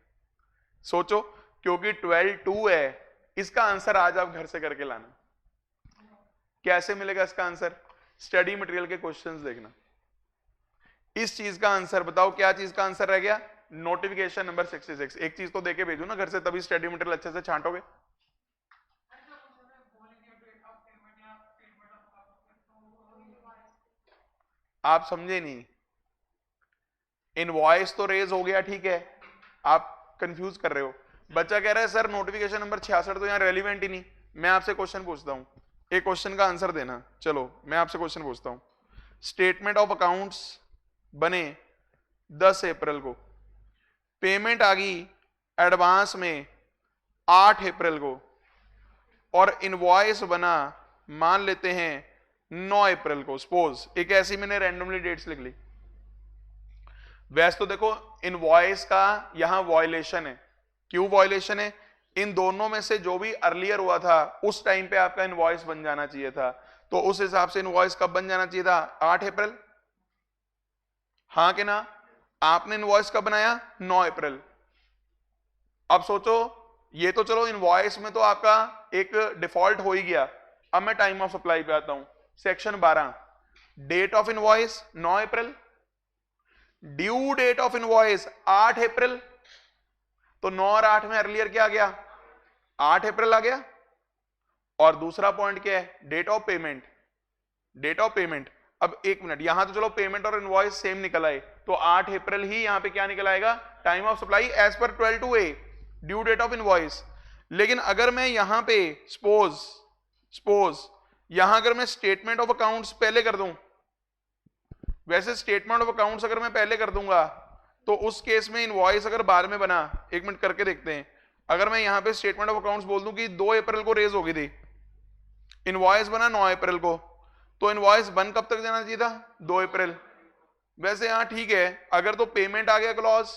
सोचो, क्योंकि 12(2) है, इसका आंसर आज आप घर से करके लाना। कैसे मिलेगा इसका आंसर? स्टडी मटेरियल के क्वेश्चंस देखना। इस चीज का आंसर बताओ, क्या चीज का आंसर रह गया? Notification number 66। एक चीज तो देके भेजू ना घर से, तभी स्टडी मटेरियल अच्छे से छांटोगे। आप समझे नहीं, इनवॉइस तो रेज हो गया, ठीक है, आप कंफ्यूज कर रहे हो। बच्चा कह रहा है सर नोटिफिकेशन नंबर 66 तो यहां रेलिवेंट ही नहीं। मैं आपसे क्वेश्चन पूछता हूं, एक क्वेश्चन का आंसर देना। चलो मैं आपसे क्वेश्चन पूछता हूं, स्टेटमेंट ऑफ अकाउंट्स बने 10 अप्रैल को, पेमेंट आ गई एडवांस में 8 अप्रैल को और इनवॉइस बना मान लेते हैं 9 अप्रैल को। सपोज एक ऐसी मैंने रैंडमली डेट्स लिख ली। वैसे तो देखो इनवॉइस का यहां वॉयलेशन है। क्यों वॉयलेशन है? इन दोनों में से जो भी अर्लियर हुआ था उस टाइम पे आपका इनवॉइस बन जाना चाहिए था। तो उस हिसाब से इनवॉइस कब बन जाना चाहिए था? 8 अप्रैल। हाँ कि ना? आपने इनवॉइस कब बनाया? 9 अप्रैल। अब सोचो, ये तो चलो इनवॉइस में तो आपका एक डिफॉल्ट हो ही गया। अब मैं टाइम ऑफ सप्लाई पे आता हूं। Section 12, date of invoice 9 April, due date of invoice 8 April. तो 9 और 8 में अर्लियर क्या आ गया? 8 अप्रैल आ गया। और दूसरा पॉइंट क्या है? Date of payment. Date of payment, अब एक मिनट, यहां तो चलो पेमेंट और इनवॉइस सेम निकल आए, तो 8 अप्रैल ही यहां पे क्या निकल आएगा? Time of supply as per 12(2)(a), due date of invoice. लेकिन अगर मैं यहां पे सपोज यहां अगर मैं स्टेटमेंट ऑफ अकाउंट्स पहले कर दूं, वैसे स्टेटमेंट ऑफ अकाउंट्स अगर मैं पहले कर दूंगा तो उस केस में इनवॉइस अगर बाद में बना, एक मिनट करके देखते हैं। अगर मैं यहां पे स्टेटमेंट ऑफ अकाउंट्स बोल दूं कि 2 अप्रैल को रेज हो गई थी, इनवॉइस बना 9 अप्रैल को, तो इनवॉइस बन कब तक जाना चाहिए था? 2 अप्रैल। वैसे यहां ठीक है, अगर तो पेमेंट आ गया क्लॉज,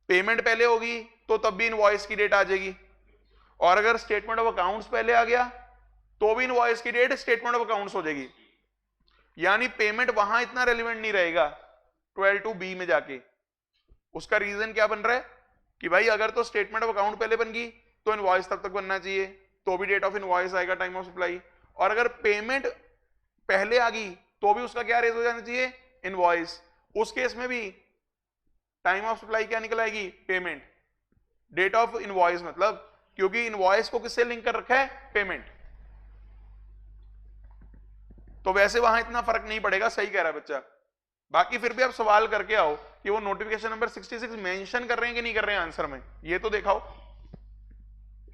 पेमेंट पहले होगी तो तब भी इनवॉइस की डेट आ जाएगी। और अगर स्टेटमेंट ऑफ अकाउंट्स पहले आ गया तो भी इनवॉइस की डेट स्टेटमेंट ऑफ अकाउंट्स हो जाएगी। यानी पेमेंट वहां इतना रेलिवेंट नहीं रहेगा 12(2)(b) में जाके। उसका रीजन क्या बन रहा है कि भाई अगर तो स्टेटमेंट ऑफ अकाउंट पहले बन गई तो इनवॉइस तब तक बनना चाहिए, तो भी डेट ऑफ इनवॉइस आएगा टाइम ऑफ सप्लाई। और अगर पेमेंट पहले आ गई तो भी उसका क्या रेज हो जाना चाहिए? इनवॉइस। उस केस में भी टाइम ऑफ सप्लाई क्या निकल आएगी? पेमेंट। डेट ऑफ इनवॉइस मतलब, क्योंकि इनवॉइस को किससे लिंक कर रखा है? पेमेंट। तो वैसे वहां इतना फर्क नहीं पड़ेगा, सही कह रहा है बच्चा। बाकी फिर भी आप सवाल करके आओ कि वो नोटिफिकेशन नंबर 66 मेंशन कर रहे हैं कि नहीं कर रहे हैं आंसर में, ये तो दिखाओ।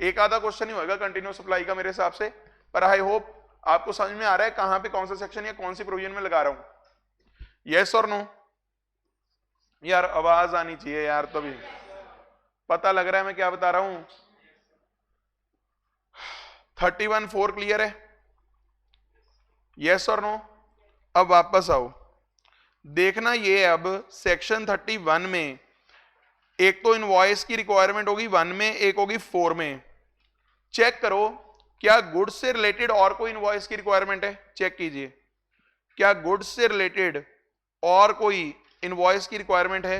एक आधा क्वेश्चन ही होगा कंटिन्यूअस सप्लाई का मेरे हिसाब से, पर आई होप आपको समझ में आ रहा है कहां पे कौन सा सेक्शन या कौन सी प्रोविजन में लगा रहा हूं। यस और नो? यार आवाज आनी चाहिए यार, तभी पता लग रहा है मैं क्या बता रहा हूं। 31(4) क्लियर है? यस और नो? अब वापस आओ, देखना ये अब सेक्शन 31 में एक तो इनवॉइस की रिक्वायरमेंट होगी 1 में, एक होगी 4 में। चेक करो क्या गुड्स से रिलेटेड और कोई इनवॉइस की रिक्वायरमेंट है? चेक कीजिए, क्या गुड्स से रिलेटेड और कोई इनवॉइस की रिक्वायरमेंट है?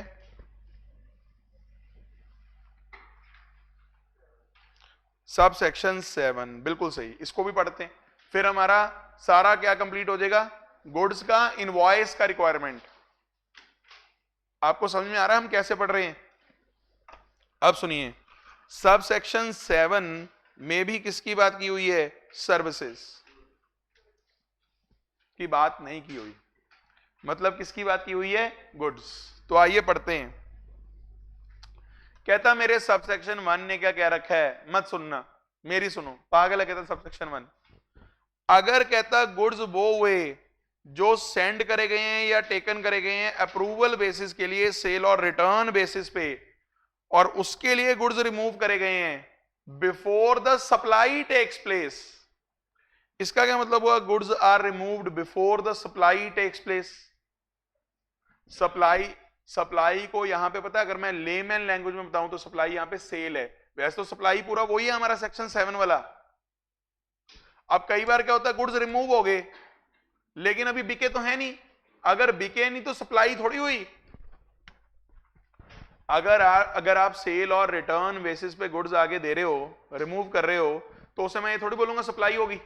सब सेक्शन 7, बिल्कुल सही, इसको भी पढ़ते हैं। फिर हमारा सारा क्या कंप्लीट हो जाएगा? गुड्स का इनवॉइस का रिक्वायरमेंट। आपको समझ में आ रहा है हम कैसे पढ़ रहे हैं? अब सुनिए, सब सेक्शन 7 में भी किसकी बात की हुई है? सर्विसेज की बात नहीं की हुई। मतलब किसकी बात की हुई है? गुड्स। तो आइए पढ़ते हैं। कहता मेरे सब सेक्शन 1 ने क्या कह रखा है? मत सुनना, मेरी सुनो, पागल है। कहता सब सेक्शन 1 अगर कहता गुड्स वो हुए जो सेंड करे गए हैं या टेकन करे गए हैं अप्रूवल बेसिस के लिए, सेल और रिटर्न बेसिस पे, और उसके लिए गुड्स रिमूव करे गए हैं before the supply takes place. इसका क्या मतलब हुआ? Goods are removed before the supply takes place. Supply को यहां पे पता है, अगर मैं लेमैन लैंग्वेज में बताऊं तो सप्लाई यहां पे सेल है। वैसे तो सप्लाई पूरा वही है हमारा सेक्शन 7 वाला। अब कई बार क्या होता है, गुड्स रिमूव हो गए लेकिन अभी बिके तो है नहीं। अगर बिके नहीं तो सप्लाई थोड़ी हुई। अगर आप सेल और रिटर्न बेसिस पे गुड्स आगे दे रहे हो, रिमूव कर रहे हो, तो उसे मैं ये थोड़ी बोलूंगा सप्लाई होगी।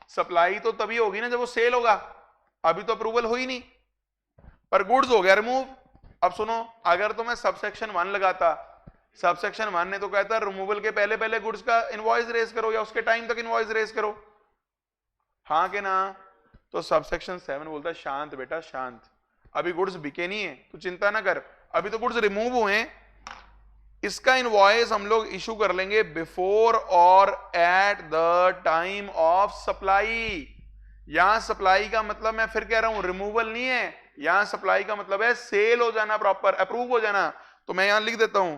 सप्लाई तो तभी होगी ना जब वो सेल होगा। अभी तो अप्रूवल हुई नहीं, पर गुड्स हो गया रिमूव। अब सुनो, अगर तो मैं सबसेक्शन 1 लगाता, सबसेक्शन 1 ने तो कहता रिमूवल के पहले पहले गुड्स का इनवॉइस रेज करो या उसके टाइम तक इनवॉइस रेज करो, हाँ के ना? तो सबसेक्शन 7 बोलता है शांत बेटा शांत, अभी गुड्स बिके नहीं है, तू चिंता ना कर, अभी तो गुड्स रिमूव हुए हैं। इसका इनवॉइस हम लोग इशू कर लेंगे बिफोर और eight the time of supply. यहां सप्लाई का मतलब मैं फिर कह रहा हूं रिमूवल नहीं है, यहां सप्लाई का मतलब है सेल हो जाना, प्रॉपर अप्रूव हो जाना। तो मैं यहां लिख देता हूं,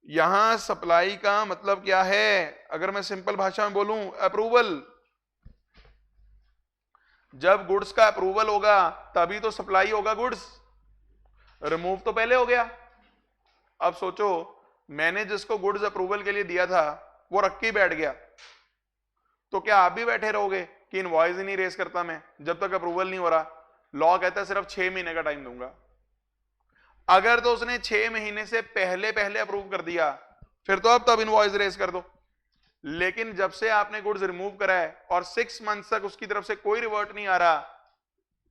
यहां सप्लाई का मतलब क्या है? अगर मैं सिंपल भाषा में बोलूं, अप्रूवल। जब गुड्स का अप्रूवल होगा तभी तो सप्लाई होगा गुड्स। रिमूव तो पहले हो गया। अब सोचो, मैंने जिसको गुड्स अप्रूवल के लिए दिया था वो रख के बैठ गया, तो क्या आप भी बैठे रहोगे कि इनवॉइस ही नहीं रेस करता मैं जब तक अप्रूवल नहीं हो रहा? लॉ कहता है सिर्फ 6 महीने का टाइम दूंगा। अगर तो उसने 6 महीने से पहले पहले अप्रूव कर दिया फिर तो अब तब इनवॉइस रेस कर दो। लेकिन जब से आपने गुड्स रिमूव करा है और 6 मंथ्स तक उसकी तरफ से कोई रिवर्ट नहीं आ रहा,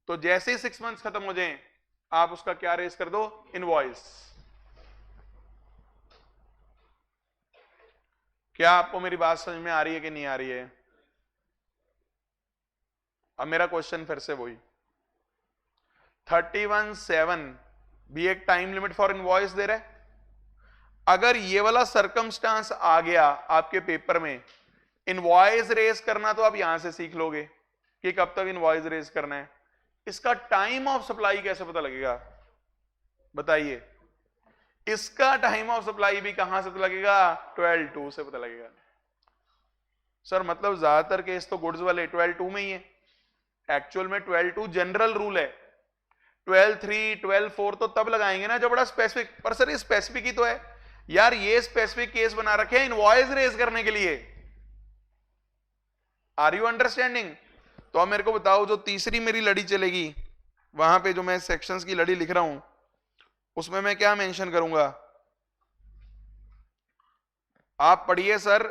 तो जैसे ही 6 मंथ्स खत्म हो जाएं आप उसका क्या रेस कर दो? इनवॉइस। क्या आपको मेरी बात समझ में आ रही है कि नहीं आ रही है? अब मेरा क्वेश्चन फिर से वही, 31(7) भी एक टाइम लिमिट फॉर इनवॉइस दे रहा है। अगर ये वाला सरकमस्टांस आ गया आपके पेपर में, इनवॉइस रेस करना तो आप यहां से सीख लोगे कि कब तक इनवॉइस रेस करना है। इसका टाइम ऑफ सप्लाई कैसे पता लगेगा बताइए? इसका टाइम ऑफ सप्लाई भी कहां से पता लगेगा? 12(2) से पता लगेगा। सर मतलब ज्यादातर केस तो गुड्स वाले 12(2) में ही है। एक्चुअल में 12(2) जनरल रूल है। 12(3), 12(4) तो तब लगाएंगे ना जब बड़ा स्पेसिफिक। पर सर ये स्पेसिफिक ही तो है यार, ये स्पेसिफिक केस बना रखे हैं इनवॉइस रेज करने के लिए। Are you understanding? तो अब मेरे को बताओ, जो तीसरी मेरी लड़ी चलेगी वहां पे जो मैं सेक्शंस की लड़ी लिख रहा हूं उसमें मैं क्या मेंशन करूंगा? आप पढ़िए सर,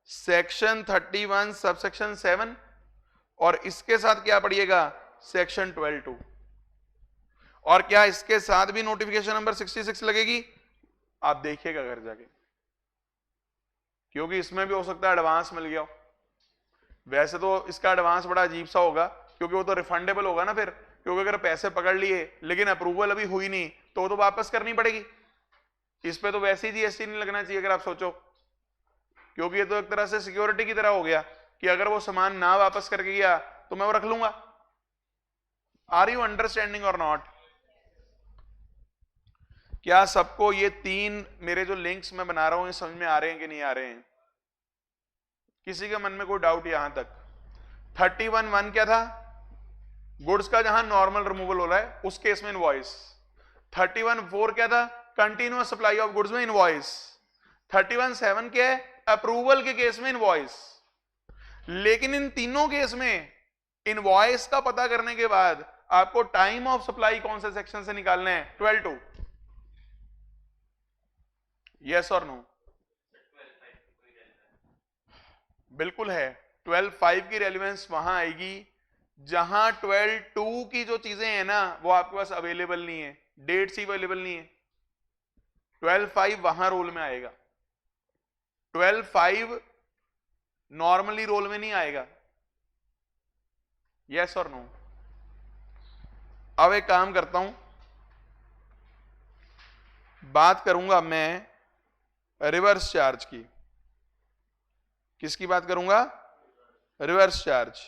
सेक्शन 31 सबसेक्शन 7 और इसके साथ क्या पढ़िएगा? सेक्शन 12(2). और क्या इसके साथ भी नोटिफिकेशन नंबर 66 लगेगी? आप देखिएगा घर जाके, क्योंकि इसमें भी हो सकता है एडवांस मिल गया हो। वैसे तो इसका एडवांस बड़ा अजीब सा होगा क्योंकि वो तो रिफंडेबल होगा ना फिर, क्योंकि अगर पैसे पकड़ लिए लेकिन अप्रूवल अभी हुई नहीं तो वो तो वापस करनी पड़ेगी। इस पे तो वैसे ही जीएसटी नहीं लगना चाहिए अगर आप सोचो, क्योंकि ये तो एक तरह से सिक्योरिटी की तरह हो गया कि अगर वो सामान ना वापस करके गया तो मैं वो रख लूंगा। आर यू अंडरस्टैंडिंग और नॉट? क्या सबको ये 3 मेरे जो लिंक्स मैं बना रहा हूं ये समझ में आ रहे हैं कि नहीं आ रहे हैं? किसी के मन में कोई डाउट यहां तक? 31(1) क्या था? गुड्स का जहां नॉर्मल रिमूवल हो रहा है उस केस में इनवॉइस। 31(4) क्या था? कंटिन्यूअस सप्लाई ऑफ गुड्स में इनवॉइस। 31(7) क्या है? अप्रूवल के केस में इनवॉइस। लेकिन इन तीनों केस में इनवॉइस का पता करने के बाद आपको टाइम ऑफ सप्लाई कौन से सेक्शन से निकालना है? 12(2). यस और नो? बिल्कुल है। 12(5) की रेलेवेंस वहां आएगी जहां 12(2) की जो चीजें हैं ना वो आपके पास अवेलेबल नहीं है, डेट्स ही अवेलेबल नहीं है। 12(5) वहां रोल में आएगा। 12(5) नॉर्मली रोल में नहीं आएगा। यस और नो? अब एक काम करता हूं, बात करूंगा मैं रिवर्स चार्ज की। किसकी बात करूंगा? Reverse charge.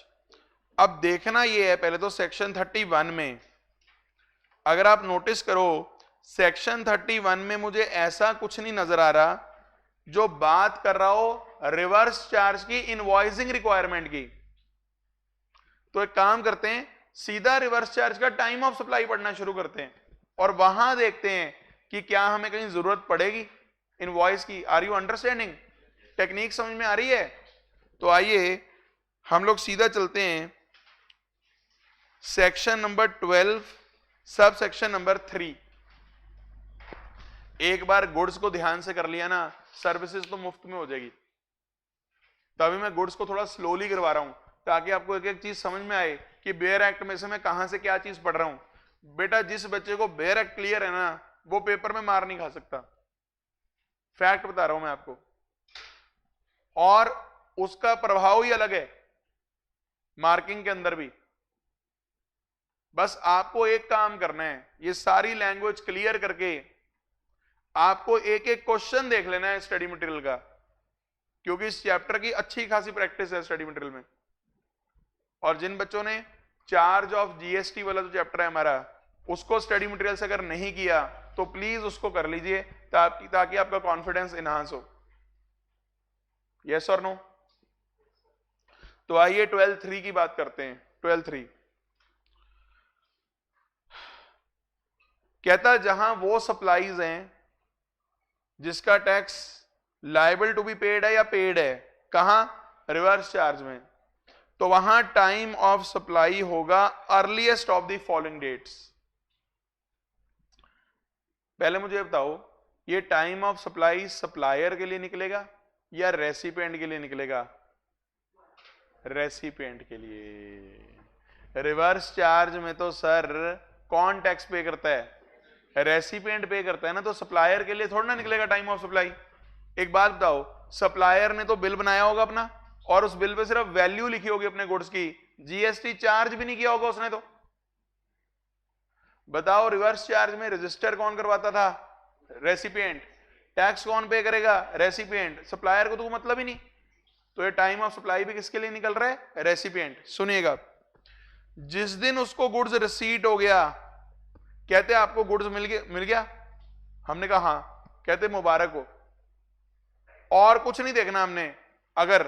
अब देखना ये है, पहले तो सेक्शन 31 में अगर आप नोटिस करो, सेक्शन 31 में मुझे ऐसा कुछ नहीं नजर आ रहा जो बात कर रहा हो रिवर्स चार्ज की इनवॉइसिंग रिक्वायरमेंट की। तो एक काम करते हैं, सीधा रिवर्स चार्ज का टाइम ऑफ सप्लाई पढ़ना शुरू करते हैं और वहां देखते हैं कि क्या हमें कहीं जरूरत पड़ेगी इनवॉइस की। Are you understanding? टेक्निक समझ में आ रही है? तो आइए हम लोग सीधा चलते हैं section number 12 sub section number 3। एक बार गुड्स को ध्यान से कर लिया ना, सर्विसेज तो मुफ्त में हो जाएगी। तभी मैं गुड्स को थोड़ा स्लोली करवा रहा हूं ताकि आपको एक एक चीज समझ में आए कि बेयर एक्ट में से मैं कहां से क्या चीज पढ़ रहा हूं। बेटा जिस बच्चे को बेयर एक्ट क्लियर है ना वो पेपर में मार नहीं खा सकता, फैक्ट बता रहा हूं मैं आपको। और उसका प्रभाव ही अलग है मार्किंग के अंदर भी। बस आपको एक काम करना है, ये सारी लैंग्वेज क्लियर करके आपको एक एक क्वेश्चन देख लेना है स्टडी मटेरियल का, क्योंकि इस चैप्टर की अच्छी खासी प्रैक्टिस है स्टडी मटेरियल में। और जिन बच्चों ने चार्ज ऑफ जीएसटी वाला जो चैप्टर है हमारा उसको स्टडी मटेरियल से अगर नहीं किया तो प्लीज उसको कर लीजिए ताकि आपका कॉन्फिडेंस इनहांस हो। यस और नो? तो आइए 12(3) की बात करते हैं। 12(3) कहता जहां वो सप्लाईज हैं जिसका tax liable to be paid है या पेड है, कहां? रिवर्स चार्ज में। तो वहां टाइम ऑफ सप्लाई होगा earliest of the following dates. पहले मुझे बताओ, ये टाइम ऑफ सप्लाई सप्लायर के लिए निकलेगा या रेसिपिएंट के लिए निकलेगा? रेसिपिएंट के लिए। रिवर्स चार्ज में तो सर कौन टैक्स पे करता है? रेसिपिएंट पे करता है ना, तो सप्लायर के लिए थोड़ा ना निकलेगा टाइम ऑफ सप्लाई। एक बात बताओ, सप्लायर ने तो बिल बनाया होगा अपना और उस बिल पे सिर्फ वैल्यू लिखी होगी अपने गुड्स की, जीएसटी चार्ज भी नहीं किया होगा उसने। तो बताओ रिवर्स चार्ज में रजिस्टर कौन करवाता था? रेसिपिएंट। टैक्स कौन पे करेगा? रेसिपिएंट। सप्लायर को तो मतलब ही नहीं। तो ये टाइम ऑफ सप्लाई भी किसके लिए निकल रहा है? रेसिपिएंट। सुनिएगा, जिस दिन उसको गुड्स रिसीट हो गया, कहते आपको गुड्स मिल गया, हमने कहा हाँ, कहते मुबारक हो। और कुछ नहीं देखना हमने, अगर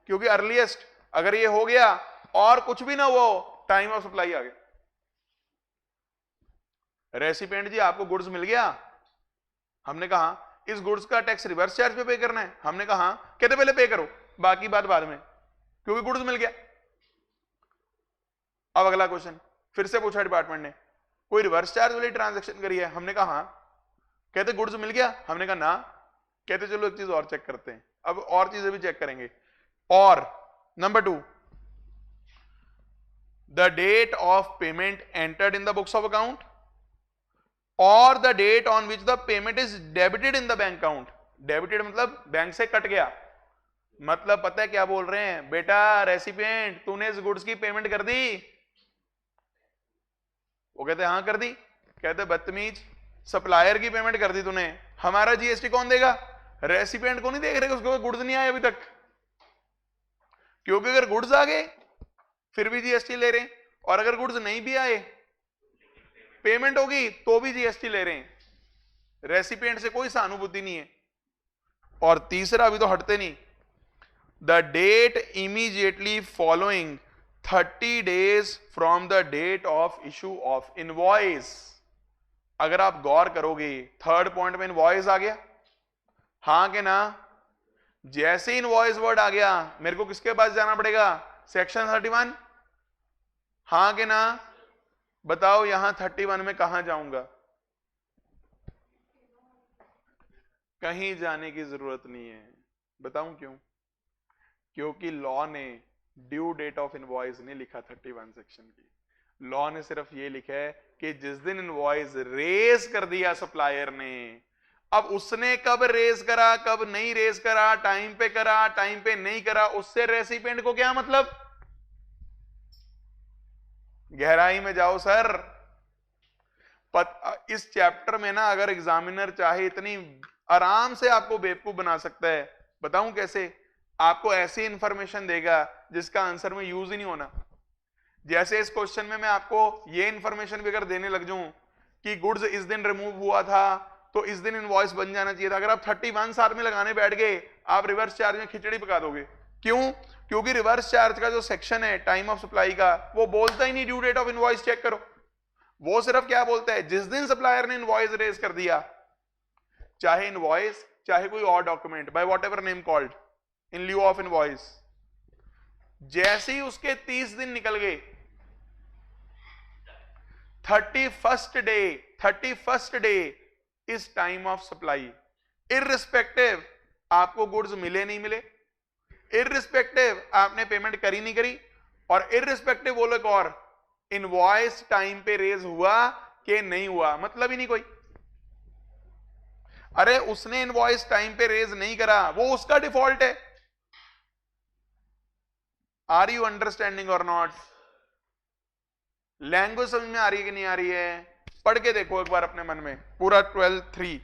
क्योंकि अर्लीएस्ट अगर ये हो गया और कुछ भी ना हो टाइम ऑफ सप्लाई आ गया। रेसिपिएंट जी आपको गुड्स मिल गया, हमने कहा इस गुड्स का टैक्स रिवर्स चार्ज पे करना है, हमने कहा हाँ, कहते पहले पे करो बाकी बात बाद में, क्योंकि गुड्स मिल गया। अब अगला क्वेश्चन फिर से पूछा डिपार्टमेंट ने, कोई रिवर्स चार्ज वाली ट्रांजैक्शन करी है? हमने कहा हाँ, कहते गुड्स मिल गया, हमने कहा ना, कहते चलो एक चीज और चेक करते हैं। अब और चीजें भी चेक करेंगे। और number 2, the date of payment entered in the books of account or the date on which the payment is debited in the bank account. Debited मतलब बैंक से कट गया, मतलब पता है क्या बोल रहे हैं? बेटा रेसिपिएंट तूने इस गुड्स की पेमेंट कर दी? वो कहते हाँ कर दी। कहते बदतमीज, सप्लायर की पेमेंट कर दी तूने, हमारा जीएसटी कौन देगा? रेसिपिएंट को नहीं देख रहे, उसको गुड्स नहीं आए अभी तक, क्योंकि अगर गुड्स आ गए फिर भी जीएसटी ले रहे हैं, और अगर गुड्स नहीं भी आए, पेमेंट होगी तो भी जीएसटी ले रहे हैं, रेसिपिएंट से कोई सहानुभूति नहीं है। और तीसरा, अभी तो हटते नहीं, the date immediately following 30 days from the date of issue of invoice. अगर आप गौर करोगे, थर्ड पॉइंट में इनवॉइस आ गया, हाँ के ना? जैसे इनवॉइस वर्ड आ गया, मेरे को किसके पास जाना पड़ेगा? सेक्शन 31, हाँ के ना? बताओ यहां 31 में कहां जाऊंगा? कहीं जाने की जरूरत नहीं है। बताऊं क्यों? क्योंकि लॉ ने ड्यू डेट ऑफ इनवॉइस नहीं लिखा 31 सेक्शन की। लॉ ने सिर्फ ये लिखा है कि जिस दिन इनवॉइस रेज कर दिया सप्लायर ने, अब उसने कब रेज करा, कब नहीं रेज करा, टाइम पे करा, टाइम पे नहीं करा, उससे रेसिपिएंट को क्या मतलब? गहराई में जाओ सर। इस चैप्टर में ना अगर एग्जामिनर चाहे इतनी आराम से आपको बेवकूफ बना सकता है। बताऊं कैसे? आपको ऐसी इंफॉर्मेशन देगा जिसका आंसर में यूज ही नहीं होना। जैसे इस क्वेश्चन में मैं आपको ये इंफॉर्मेशन भी अगर देने लग जाऊं कि गुड्स इस दिन रिमूव हुआ था तो इस दिन इनवॉइस बन जाना चाहिए था, अगर आप 31 साल में लगाने बैठ गए, आप रिवर्स चार्ज में खिचड़ी पका दोगे। क्यों? क्योंकि रिवर्स चार्ज का जो सेक्शन है टाइम ऑफ सप्लाई का, वो बोलता ही नहीं due date of invoice check करो। वो सिर्फ क्या बोलता है? जिस दिन सप्लायर ने इनवॉइस रेज कर दिया, चाहे इनवॉइस चाहे कोई और document, by what ever name called in lieu of invoice, जैसे ही उसके 30 दिन निकल गए, 31st day is time of supply, irrespective आपको गुड्स मिले नहीं मिले, इररिस्पेक्टिव आपने पेमेंट करी नहीं करी, और इररिस्पेक्टिव बोलो एक और, इनवॉइस टाइम पे रेज हुआ कि नहीं हुआ, मतलब ही नहीं कोई। अरे उसने इनवॉइस टाइम पे रेज नहीं करा, वो उसका डिफॉल्ट है। आर यू अंडरस्टैंडिंग और नॉट? लैंग्वेज समझ में आ रही है कि नहीं आ रही है? पढ़ के देखो एक बार अपने मन में पूरा 12(3).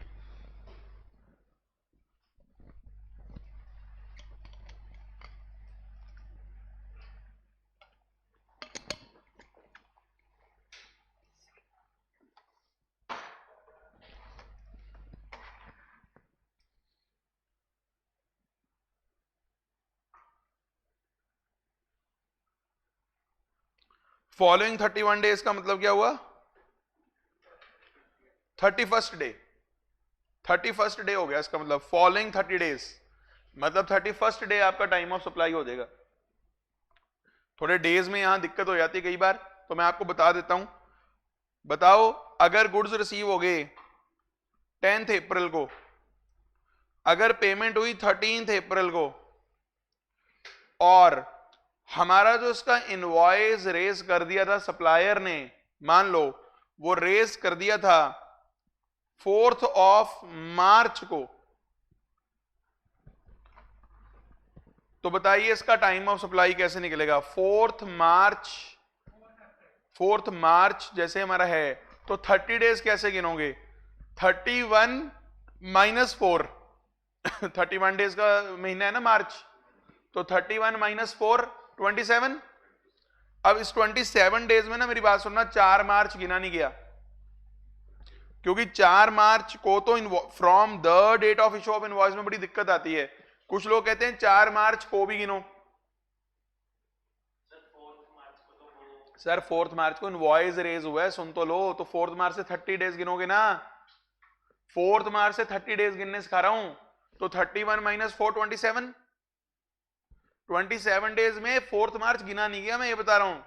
फॉलोइंग 31 डेज का मतलब क्या हुआ? 31st डे, 31st डे हो गया इसका मतलब। फॉलोइंग 30 डेज मतलब 31st डे आपका टाइम ऑफ सप्लाई हो जाएगा। थोड़े डेज में यहां दिक्कत हो जाती है कई बार, तो मैं आपको बता देता हूं। बताओ, अगर गुड्स रिसीव हो गए 10th अप्रैल को, अगर पेमेंट हुई 13th अप्रैल को, और हमारा जो इसका इनवॉइस रेज कर दिया था सप्लायर ने, मान लो वो रेज कर दिया था 4th ऑफ मार्च को, तो बताइए इसका टाइम ऑफ सप्लाई कैसे निकलेगा? 4th मार्च जैसे हमारा है, तो 30 डेज कैसे गिनोगे? 31 माइनस 4 31 डेज का महीना है ना मार्च, तो 31 माइनस 4 27। अब इस 27 डेज में ना मेरी बात सुनना, 4 मार्च गिना नहीं गया, क्योंकि 4 मार्च को तो from the date of issue of invoice में बड़ी दिक्कत आती है। कुछ लोग कहते हैं 4 मार्च को भी गिनो। सर 4th मार्च को इनवॉइस रेज हुआ है, सुन तो लो, तो 4th मार्च से 30 डेज गिनोगे ना। 4th मार्च से 30 डेज गिनने सिखा रहा हूं, तो 31 माइनस 4 27। 27 डेज में 4th मार्च गिना नहीं गया, मैं ये बता रहा हूं।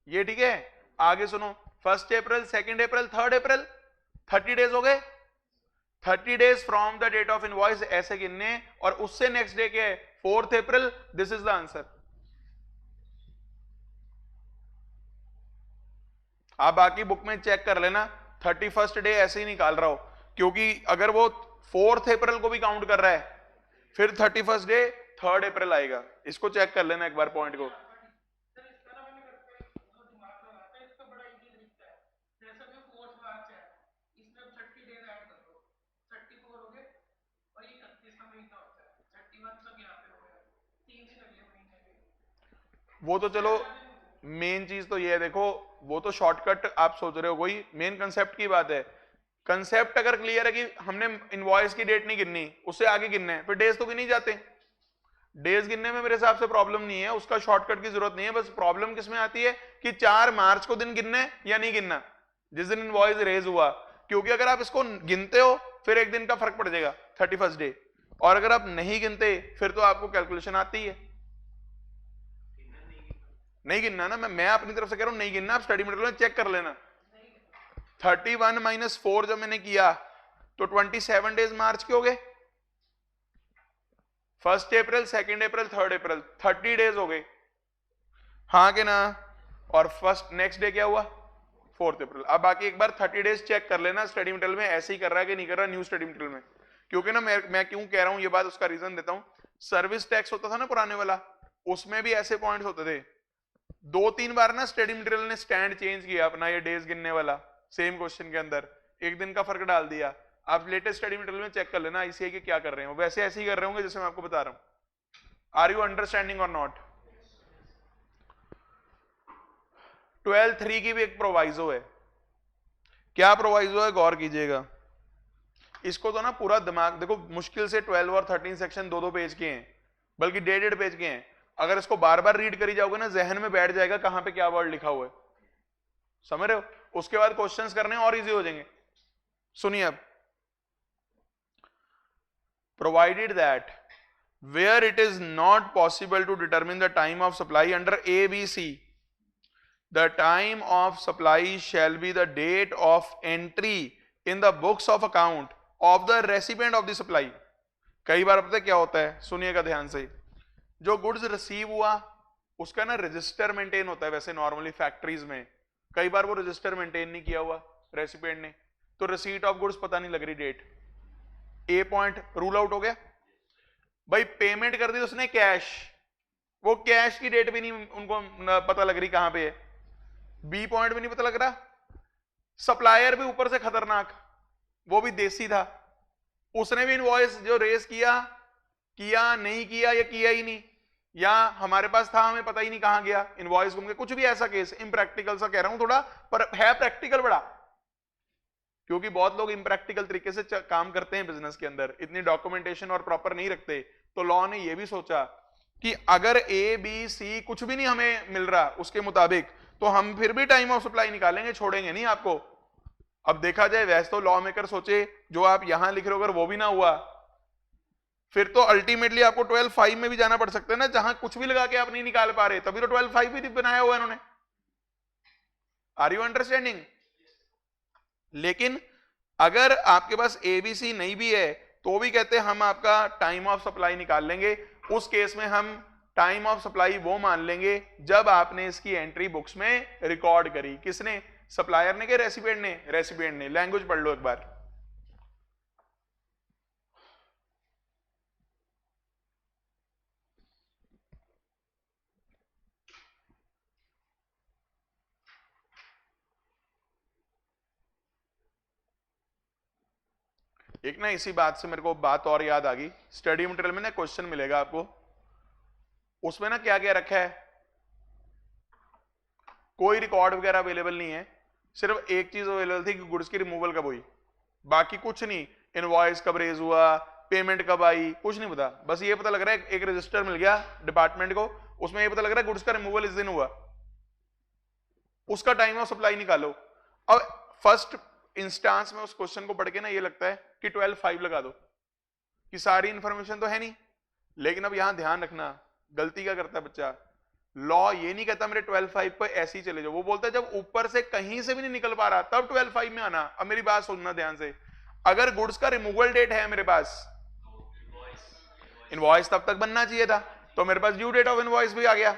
ये ठीक है? आगे सुनो, 1 अप्रैल, 2 अप्रैल, 3 अप्रैल, 30 डेज हो गए। 30 days from the date of invoice ऐसे गिनने, और उससे नेक्स्ट डे क्या है? 4th April. This is the answer. आप बाकी बुक में चेक कर लेना, 31st डे ऐसे ही निकाल रहा हो, क्योंकि अगर वो 4th अप्रैल को भी काउंट कर रहा है, फिर 31st डे 3rd अप्रैल आएगा। इसको चेक कर लेना एक बार पॉइंट को। वो तो चलो मेन चीज तो ये है, देखो वो तो शॉर्टकट आप सोच रहे हो, कोई मेन कंसेप्ट की बात है। कंसेप्ट अगर क्लियर है कि हमने इनवॉइस की डेट नहीं गिननी, उससे आगे गिनना है, फिर डेज तो गिनी जाते हैं। डेज गिनने में मेरे हिसाब से प्रॉब्लम नहीं है, उसका शॉर्टकट की जरूरत नहीं है। बस प्रॉब्लम किसमें आती है कि 4 मार्च को दिन गिनना है या नहीं गिनना, जिस दिन इनवॉइस रेज हुआ। क्योंकि अगर आप इसको गिनते हो फिर एक दिन का फर्क पड़ जाएगा 31st डे, और अगर आप नहीं गिनते फिर तो आपको कैलकुलेशन आती है। नहीं गिनना ना, मैं अपनी तरफ से कह रहा हूं नहीं गिनना, आप स्टडी मटेरियल में चेक कर लेना। 31 - 4 जब मैंने किया तो 27 डेज मार्च के हो गए, 1 अप्रैल 2 अप्रैल 3 अप्रैल 30 डेज हो गए, हाँ के ना। और फर्स्ट नेक्स्ट डे क्या हुआ 4 अप्रैल। अब बाकी एक बार 30 डेज चेक कर लेना स्टडी मटेरियल में ऐसे ही कर रहा है कि नहीं कर रहा न्यू स्टडी मटेरियल में। क्योंकि ना मैं क्यों कह रहा हूं ये बात, उसका रीजन देता हूं। सर्विस टैक्स होता था ना पुराने वाला, उसमें भी ऐसे पॉइंट्स होते थे। 2-3 बार ना स्टडी मटेरियल ने स्टैंड चेंज किया अपना, ये डेज गिनने वाला सेम क्वेश्चन के अंदर एक दिन का फर्क डाल दिया। आप लेटेस्ट स्टडी मटेरियल में चेक कर लेना आईसीआई के क्या कर रहे हो, वैसे ऐसे ही कर रहे होंगे जैसे मैं आपको बता रहा हूं। आर यू अंडरस्टैंडिंग और नॉट? 12(3) की भी एक प्रोवाइजो है। क्या प्रोवाइजो है, गौर कीजिएगा। इसको तो ना पूरा दिमाग देखो, मुश्किल से 12 और 13 सेक्शन 2-2 पेज के हैं, बल्कि 1.5 पेज के हैं। अगर इसको बार बार रीड करी जाओगे ना, जहन में बैठ जाएगा कहां पे क्या वर्ड लिखा हुआ है, समझ रहे हो। उसके बाद क्वेश्चंस करने और इजी हो जाएंगे। सुनिए अब, provided that where it is not possible to determine the time of supply under ABC, the time of supply shall be the date of entry in the books of account of the recipient of the supply। कई बार पता है क्या होता है, सुनिएगा ध्यान से। जो गुड्स रिसीव हुआ उसका ना रजिस्टर मेंटेन होता है वैसे नॉर्मली फैक्ट्रीज में, कई बार वो रजिस्टर मेंटेन नहीं किया हुआ रेसिपिएंट ने, तो रिसीट ऑफ गुड्स पता नहीं लग रही डेट। ए पॉइंट रूल आउट हो गया भाई। पेमेंट कर दी उसने कैश, वो कैश की डेट भी नहीं उनको पता लग रही कहां पे है। बी पॉइंट भी नहीं पता लग रहा। सप्लायर भी ऊपर से खतरनाक, वो भी देसी था, उसने भी इनवॉइस जो रेस किया नहीं किया या किया ही नहीं, या हमारे पास था हमें पता ही नहीं कहां गया इनवॉइस घूम के, कुछ भी ऐसा केस। इम्प्रैक्टिकल सा कह रहा हूं थोड़ा, पर है प्रैक्टिकल बड़ा, क्योंकि बहुत लोग इम्प्रैक्टिकल तरीके से काम करते हैं बिजनेस के अंदर, इतनी डॉक्यूमेंटेशन और प्रॉपर नहीं रखते। तो लॉ ने यह भी सोचा कि अगर ए बी सी कुछ भी नहीं हमें मिल रहा उसके मुताबिक, तो हम फिर भी टाइम ऑफ सप्लाई निकालेंगे, छोड़ेंगे नहीं आपको। अब देखा जाए वैसे तो लॉ मेकर सोचे जो आप यहां लिख रहे हो अगर वो भी ना हुआ, फिर तो अल्टीमेटली आपको 12(5) में भी जाना पड़ सकता है ना, जहां कुछ भी लगा के आप नहीं निकाल पा रहे, तभी तो 12(5) भी बनाया हुआ है इन्होंने। Are you understanding? लेकिन अगर आपके पास एबीसी नहीं भी है तो भी कहते हैं हम आपका टाइम ऑफ सप्लाई निकाल लेंगे। उस केस में हम टाइम ऑफ सप्लाई वो मान लेंगे जब आपने इसकी एंट्री बुक्स में रिकॉर्ड करी। किसने? सप्लायर ने कि रेसिपिएंट ने? रेसिपिएंट ने। लैंग्वेज पढ़ लो एक बार। एक ना इसी बात से मेरे को बात और याद आ गई, स्टडी मटेरियल में ना क्वेश्चन मिलेगा आपको, उसमें ना क्या क्या रखा है, कोई रिकॉर्ड वगैरह अवेलेबल नहीं है, सिर्फ एक चीज अवेलेबल थी कि गुड्स की रिमूवल कब हुई, बाकी कुछ नहीं। इनवॉइस कब रेज हुआ, पेमेंट कब आई, कुछ नहीं पता। बस ये पता लग रहा है एक रजिस्टर मिल गया डिपार्टमेंट को, उसमें ये पता लग रहा है गुड्स का रिमूवल इस दिन हुआ, उसका टाइम ऑफ सप्लाई निकालो। अब फर्स्ट इंस्टांस में उस क्वेश्चन को पढ़ के ना ये लगता है कि 12(5) लगा दो कि सारी इंफॉर्मेशन तो है नहीं। लेकिन अब यहां ध्यान रखना, गलती क्या करता है बच्चा, लॉ ये नहीं कहता मेरे 12(5) पर ऐसे ही चले जाओ, वो बोलता है जब ऊपर से कहीं से भी नहीं निकल पा रहा तब 12(5) में आना। अब मेरी बात सुनना ध्यान से, अगर गुड्स का रिमूवल डेट है मेरे पास, इनवॉइस तब तक बनना चाहिए था, तो मेरे पास ड्यू डेट ऑफ इनवॉइस भी आ गया।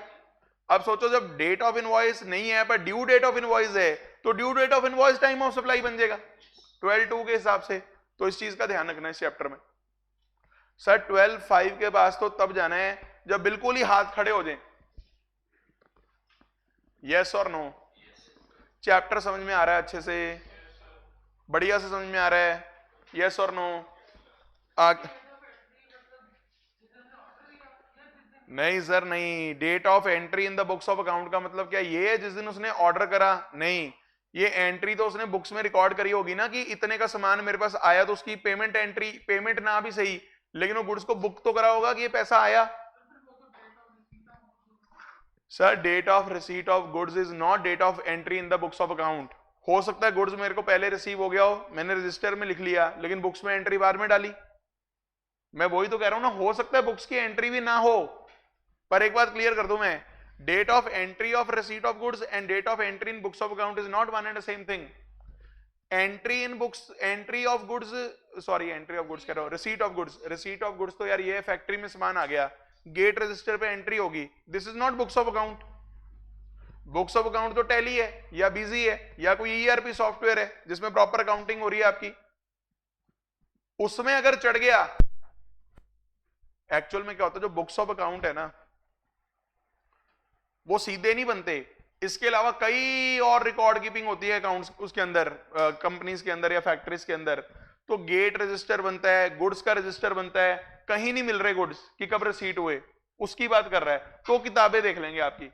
अब सोचो जब डेट ऑफ इनवॉइस नहीं है पर ड्यू डेट ऑफ इनवॉइस है, तो due date of invoice time of supply बन जाएगा 12(2) के हिसाब से। तो इस चीज का ध्यान रखना इस चैप्टर में। सर 12(5) के पास तो तब जाना है जब बिल्कुल ही हाथ खड़े हो जाए। यस और नो? चैप्टर समझ में आ रहा है अच्छे से, बढ़िया से समझ में आ रहा है? यस और नो? नहीं सर नहीं, date of entry in the books of account का मतलब क्या ये है जिस दिन उसने ऑर्डर करा? नहीं, ये एंट्री तो उसने बुक्स में रिकॉर्ड करी होगी ना कि इतने का सामान मेरे पास आया, तो उसकी पेमेंट एंट्री, पेमेंट ना भी सही लेकिन वो गुड्स को बुक तो करा होगा कि ये पैसा आया। Sir date of receipt of goods is not date of entry in the books of account. हो सकता है गुड्स मेरे को पहले रिसीव हो गया हो, मैंने रजिस्टर में लिख लिया, लेकिन बुक्स में एंट्री बाद में डाली। मैं वही तो कह रहा हूं ना, हो सकता है बुक्स की एंट्री भी ना हो, पर एक बात क्लियर कर दूं मैं, date of entry of receipt of goods and date of entry in books of account is not one and the same thing. Entry in books, entry of goods, sorry entry of goods कह रहा हूं, receipt of goods, receipt of goods तो यार ये factory में सामान आ गया, गेट रजिस्टर पे एंट्री होगी, this is not books of account. Books of account तो टैली है या बिजी है या कोई ईआरपी सॉफ्टवेयर है जिसमें प्रॉपर अकाउंटिंग हो रही है आपकी, उसमें अगर चढ़ गया। एक्चुअल में क्या होता है, जो बुक्स ऑफ अकाउंट है ना वो सीधे नहीं बनते, इसके अलावा कई और रिकॉर्ड कीपिंग होती है अकाउंट्स उसके अंदर, कंपनीज के अंदर या फैक्ट्रीज के अंदर। तो गेट रजिस्टर बनता है, गुड्स का रजिस्टर बनता है, कहीं नहीं मिल रहे गुड्स कि कब रिसीट हुए, उसकी बात कर रहा है। तो किताबें देख लेंगे आपकी,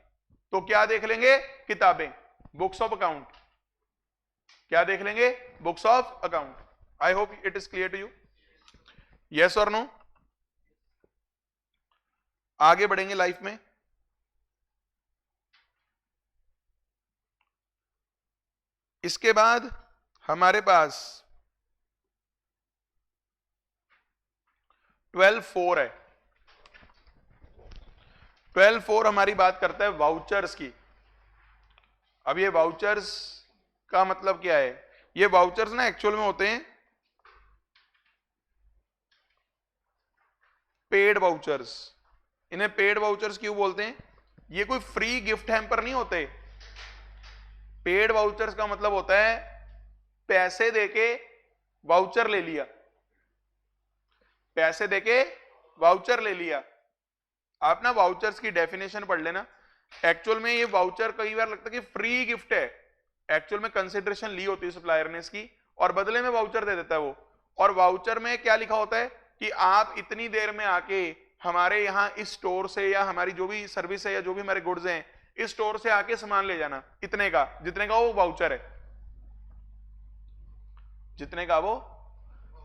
तो क्या देख लेंगे? किताबें, बुक्स ऑफ अकाउंट। क्या देख लेंगे? Books of account. I hope it is clear to you, yes और नो? आगे बढ़ेंगे लाइफ में। इसके बाद हमारे पास 12.4 है। 12.4 हमारी बात करता है वाउचर्स की। अब ये वाउचर्स का मतलब क्या है? ये वाउचर्स ना एक्चुअल में होते हैं पेड वाउचर्स। इन्हें पेड वाउचर्स क्यों बोलते हैं? ये कोई फ्री गिफ्ट हैम्पर नहीं होते। पेड वाउचर्स का मतलब होता है पैसे देके वाउचर ले लिया, पैसे देके वाउचर ले लिया। आप ना वाउचर्स की डेफिनेशन पढ़ लेना। एक्चुअल में ये वाउचर कई बार लगता है कि फ्री गिफ्ट है, एक्चुअल में कंसिडरेशन ली होती है सप्लायर ने इसकी और बदले में वाउचर दे देता है वो। और वाउचर में क्या लिखा होता है कि आप इतनी देर में आके हमारे यहाँ इस स्टोर से या हमारी जो भी सर्विस है या जो भी हमारे गुड्स हैं इस स्टोर से आके सामान ले जाना, इतने का, जितने का वो वाउचर है, जितने का वो।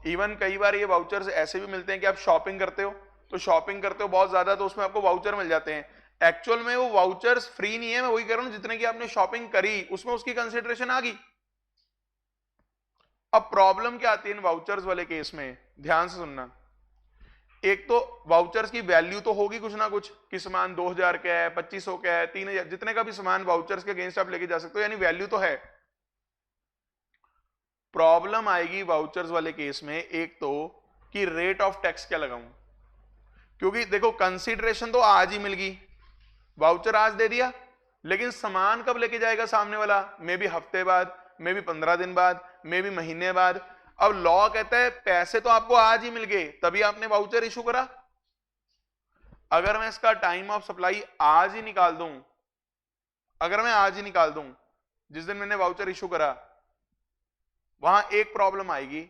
इवन कई बार ये वाउचर्स ऐसे भी मिलते हैं कि आप शॉपिंग करते हो, तो शॉपिंग करते हो बहुत ज्यादा तो उसमें आपको वाउचर मिल जाते हैं। एक्चुअल में वो वाउचर्स फ्री नहीं है, मैं वही कह रहा हूं, जितने की आपने शॉपिंग करी उसमें उसकी कंसिडरेशन आ गई। अब प्रॉब्लम क्या आती है इन वाउचर्स वाले केस में, ध्यान से सुनना। एक तो वाउचर्स की वैल्यू तो होगी कुछ ना कुछ कि सामान 2000 का है, 2500 का है, 3000, जितने का भी सामान वाउचर्स के अगेंस्ट आप लेके जा सकते हो, यानी वैल्यू तो है। प्रॉब्लम आएगी वाउचर्स वाले केस में एक तो कि रेट ऑफ टैक्स क्या लगाऊं, क्योंकि देखो कंसीडरेशन तो आज ही मिल गई, वाउचर आज दे दिया, लेकिन सामान कब लेके जाएगा सामने वाला? मे भी हफ्ते बाद, मे भी 15 दिन बाद, मे भी महीने बाद। अब लॉ कहता है पैसे तो आपको आज ही मिल गए तभी आपने वाउचर इशू करा। अगर मैं इसका टाइम ऑफ सप्लाई आज ही निकाल दूं, अगर मैं आज ही निकाल दूं जिस दिन मैंने वाउचर इशू करा, वहां एक प्रॉब्लम आएगी।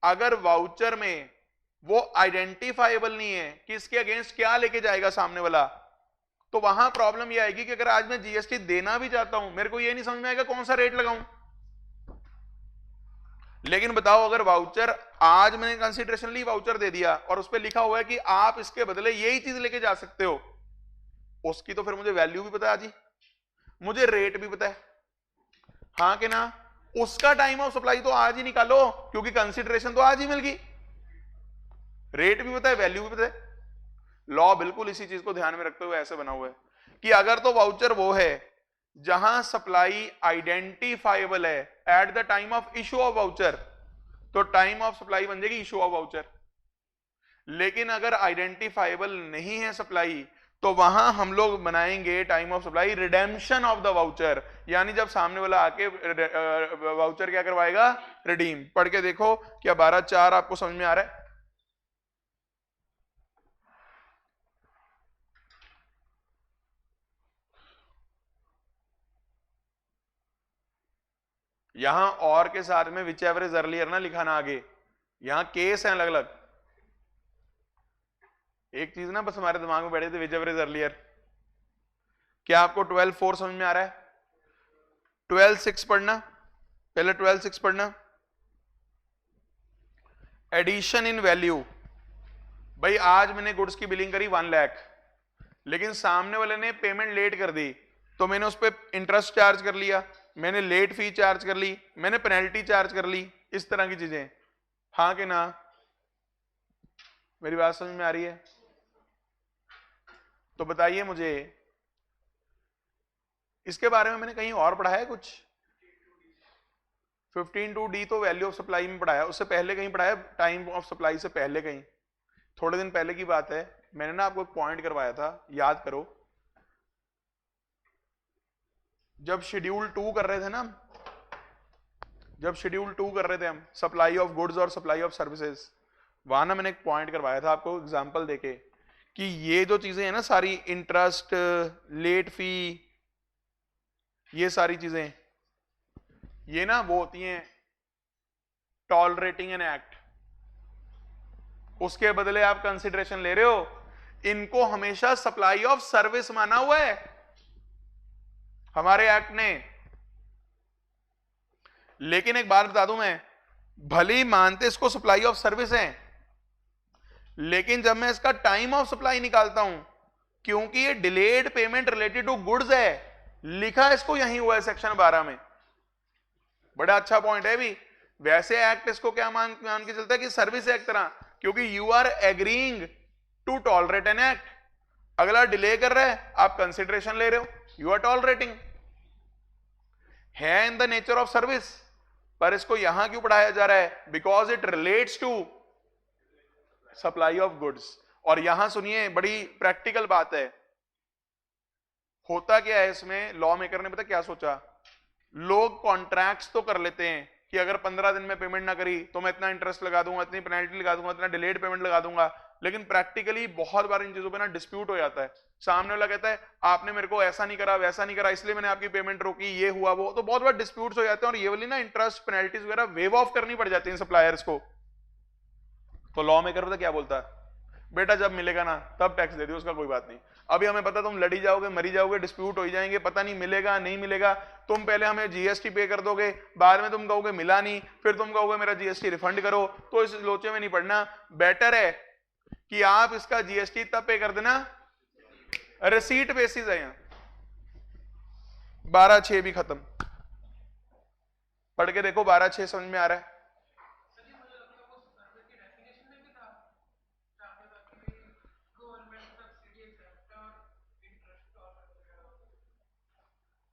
अगर वाउचर में वो आइडेंटिफाइबल नहीं है कि इसके अगेंस्ट क्या लेके जाएगा सामने वाला, तो वहां प्रॉब्लम ये आएगी कि अगर आज मैं जीएसटी देना भी चाहता हूं, मेरे को ये नहीं समझ में आएगा कौन सा रेट लगाऊं। लेकिन बताओ अगर वाउचर आज मैंने कंसीडरेशन ली, वाउचर दे दिया और उस पर लिखा हुआ है कि आप इसके बदले यही चीज लेके जा सकते हो, उसकी तो फिर मुझे वैल्यू भी पता है जी, मुझे रेट भी पता है, हाँ कि ना? उसका टाइम ऑफ सप्लाई तो आज ही निकालो क्योंकि कंसीडरेशन तो आज ही मिल गई, रेट भी पता है, वैल्यू भी पता है। लॉ बिल्कुल इसी चीज को ध्यान में रखते हुए ऐसे बना हुआ है कि अगर तो वाउचर वो है जहां सप्लाई आइडेंटिफाइबल है eight the time of issue of voucher, तो टाइम ऑफ सप्लाई बन जाएगी इशू ऑफ वाउचर। लेकिन अगर आइडेंटिफाइबल नहीं है सप्लाई, तो वहां हम लोग बनाएंगे time of supply redemption of the voucher, यानी जब सामने वाला आके वाउचर क्या करवाएगा? रिडीम। पढ़ के देखो क्या 12.4 आपको समझ में आ रहा है? यहां और के साथ में विच एवर इज अर्लियर ना लिखाना आगे, यहां केस है अलग अलग। एक चीज ना बस हमारे दिमाग में बैठे थे, विच एवर इज अर्लियर। क्या आपको 12/4 समझ में आ रहा है? 12/6 पढ़ना, पहले 12/6 पढ़ना। एडिशन इन वैल्यू, भाई आज मैंने गुड्स की बिलिंग करी 1 लाख, लेकिन सामने वाले ने पेमेंट लेट कर दी, तो मैंने उस पर इंटरेस्ट चार्ज कर लिया, मैंने लेट फी चार्ज कर ली, मैंने पेनल्टी चार्ज कर ली, इस तरह की चीजें। हाँ कि ना? मेरी बात समझ में आ रही है? तो बताइए मुझे, इसके बारे में मैंने कहीं और पढ़ा है कुछ? 15(2)D तो वैल्यू ऑफ सप्लाई में पढ़ाया, उससे पहले कहीं पढ़ाया? टाइम ऑफ सप्लाई से पहले कहीं? थोड़े दिन पहले की बात है, मैंने ना आपको एक पॉइंट करवाया था, याद करो। जब शेड्यूल 2 कर रहे थे ना, जब शेड्यूल 2 कर रहे थे हम, सप्लाई ऑफ गुड्स और सप्लाई ऑफ सर्विसेज, वहां ना मैंने एक पॉइंट करवाया था आपको एग्जांपल देके, कि ये जो चीजें हैं ना सारी, इंटरेस्ट, लेट फी, ये सारी चीजें, ये ना वो होती हैं टॉलरेटिंग एन एक्ट। उसके बदले आप कंसिडरेशन ले रहे हो, इनको हमेशा सप्लाई ऑफ सर्विस माना हुआ है हमारे एक्ट ने। लेकिन एक बात बता दूं मैं, भले ही मानते इसको सप्लाई ऑफ सर्विस है, लेकिन जब मैं इसका टाइम ऑफ सप्लाई निकालता हूं, क्योंकि ये delayed payment related to goods है, लिखा इसको यहीं हुआ है सेक्शन 12 में। बड़ा अच्छा पॉइंट है भी। वैसे एक्ट इसको क्या मान के चलता है कि सर्विस है एक तरह, क्योंकि you are agreeing to tolerate an act. अगला डिले कर रहा है, आप कंसिडरेशन ले रहे हो, यू आर टॉलरेटिंग, है in the nature of service. पर इसको यहां क्यों पढ़ाया जा रहा है? Because it relates to supply of goods. और यहां सुनिए, बड़ी प्रैक्टिकल बात है। होता क्या है इसमें, लॉ मेकर ने पता क्या सोचा, लोग कॉन्ट्रैक्ट्स तो कर लेते हैं कि अगर 15 दिन में पेमेंट ना करी तो मैं इतना इंटरेस्ट लगा दूंगा, इतनी पेनल्टी लगा दूंगा, इतना डिलेड पेमेंट लगा दूंगा। लेकिन प्रैक्टिकली बहुत बार इन चीजों पे ना डिस्प्यूट हो जाता है। सामने वाला कहता है आपने मेरे को ऐसा नहीं करा, वैसा नहीं करा, इसलिए मैंने आपकी पेमेंट रोकी, ये हुआ वो, तो बहुत बार डिस्प्यूट्स हो जाते हैं। और ये वाली ना इंटरेस्ट पेनल्टीज वगैरह वेव ऑफ करनी पड़ जाती है सप्लायर्स को। तो लॉ मेकर पता क्या बोलता है, बेटा जब मिलेगा ना तब टैक्स दे दियो, उसका कोई बात नहीं। अभी हमें पता तुम लड़ी जाओगे, मरी जाओगे, डिस्प्यूट हो जाएंगे, पता नहीं मिलेगा नहीं मिलेगा, तुम पहले हमें जीएसटी पे कर दोगे, बाद में तुम कहोगे मिला नहीं, फिर तुम कहोगे मेरा जीएसटी रिफंड करो। तो इस लोचे में नहीं पड़ना। बेटर है कि आप इसका जीएसटी तब पे कर देना, रिसीट बेसिस है। यहां 12/6 भी खत्म, पढ़ के देखो 12/6 समझ में आ रहा है?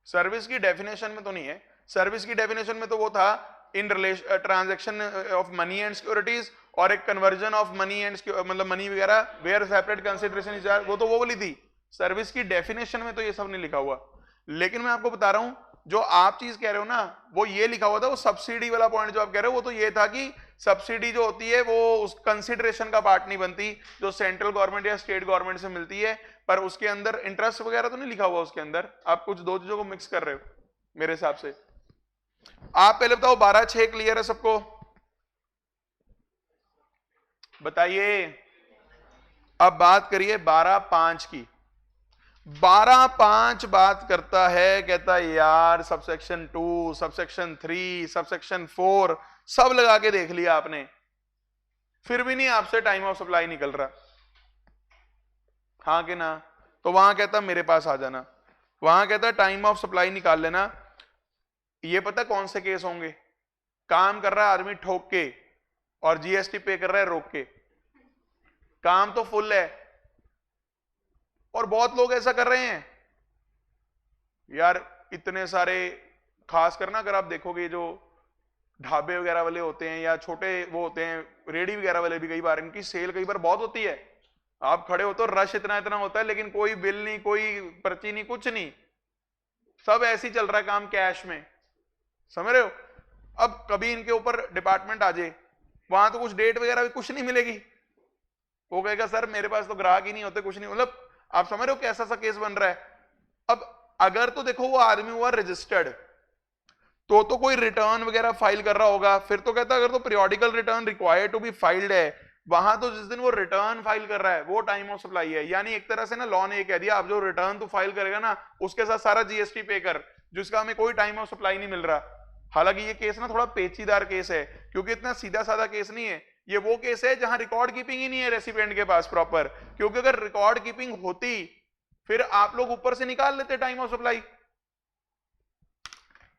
सर्विस की डेफिनेशन में तो नहीं है। सर्विस की डेफिनेशन में तो वो था in relation transaction of money and securities, और एक कन्वर्जन ऑफ मनी एंड मतलब मनी वगैरह वेयर सेपरेट कंसिडरेशन इज, वो तो वो वाली थी। सर्विस की डेफिनेशन में तो ये सब नहीं लिखा हुआ। लेकिन मैं आपको बता रहा हूं, जो आप चीज कह रहे हो ना, वो ये लिखा हुआ था, वो सब्सिडी वाला पॉइंट जो आप कह रहे हो, वो तो ये था कि सब्सिडी जो होती है वो उस कंसिडरेशन का पार्ट नहीं बनती, जो सेंट्रल गवर्नमेंट या स्टेट गवर्नमेंट से मिलती है। पर उसके अंदर इंटरेस्ट वगैरह तो नहीं लिखा हुआ उसके अंदर। आप कुछ दो चीजों को मिक्स कर रहे हो मेरे हिसाब से। आप पहले बताओ 12/6 क्लियर है सबको? बताइए। अब बात करिए 12/5 की। 12/5 बात करता है, कहता है यार सबसेक्शन 2, सबसेक्शन 3, सबसेक्शन 4 सब लगा के देख लिया आपने, फिर भी नहीं आपसे टाइम ऑफ सप्लाई निकल रहा, हाँ कि ना? तो वहां कहता मेरे पास आ जाना, वहां कहता टाइम ऑफ सप्लाई निकाल लेना। ये पता कौन से केस होंगे? काम कर रहा है आदमी ठोक के और जीएसटी पे कर रहा है रोक के, काम तो फुल है और बहुत लोग ऐसा कर रहे हैं यार। इतने सारे, खास करना अगर आप देखोगे जो ढाबे वगैरह वाले होते हैं या छोटे वो होते हैं रेडी वगैरह वाले भी, कई बार इनकी सेल कई बार बहुत होती है। आप खड़े हो तो रश इतना इतना होता है, लेकिन कोई बिल नहीं, कोई पर्ची नहीं, कुछ नहीं, सब ऐसे ही चल रहा है काम कैश में, समझ रहे हो? अब कभी इनके ऊपर डिपार्टमेंट आ जाए, वहां तो कुछ डेट वगैरह भी कुछ नहीं मिलेगी, वो कहेगा सर मेरे पास तो ग्राहक ही नहीं होते, कुछ नहीं, मतलब आप समझ रहे हो कैसा सा केस बन रहा है। अब अगर तो देखो वो आदमी हुआ रजिस्टर्ड, तो कोई रिटर्न वगैरह फाइल कर रहा होगा, फिर तो कहता अगर तो periodical return required to be filed है, वहां तो जिस दिन वो रिटर्न फाइल कर रहा है वो टाइम ऑफ सप्लाई है। यानी एक तरह से ना लॉ ने ये कह दिया, अब जो रिटर्न तू फाइल करेगा ना उसके साथ सारा जीएसटी पे कर, जिसका हमें कोई टाइम ऑफ सप्लाई नहीं मिल रहा। हालांकि ये केस ना थोड़ा पेचीदार केस है, क्योंकि इतना सीधा साधा केस नहीं है। ये वो केस है जहां रिकॉर्ड कीपिंग ही नहीं है रेसिपिएंट के पास प्रॉपर, क्योंकि अगर रिकॉर्ड कीपिंग होती फिर आप लोग ऊपर से निकाल लेते टाइम ऑफ सप्लाई।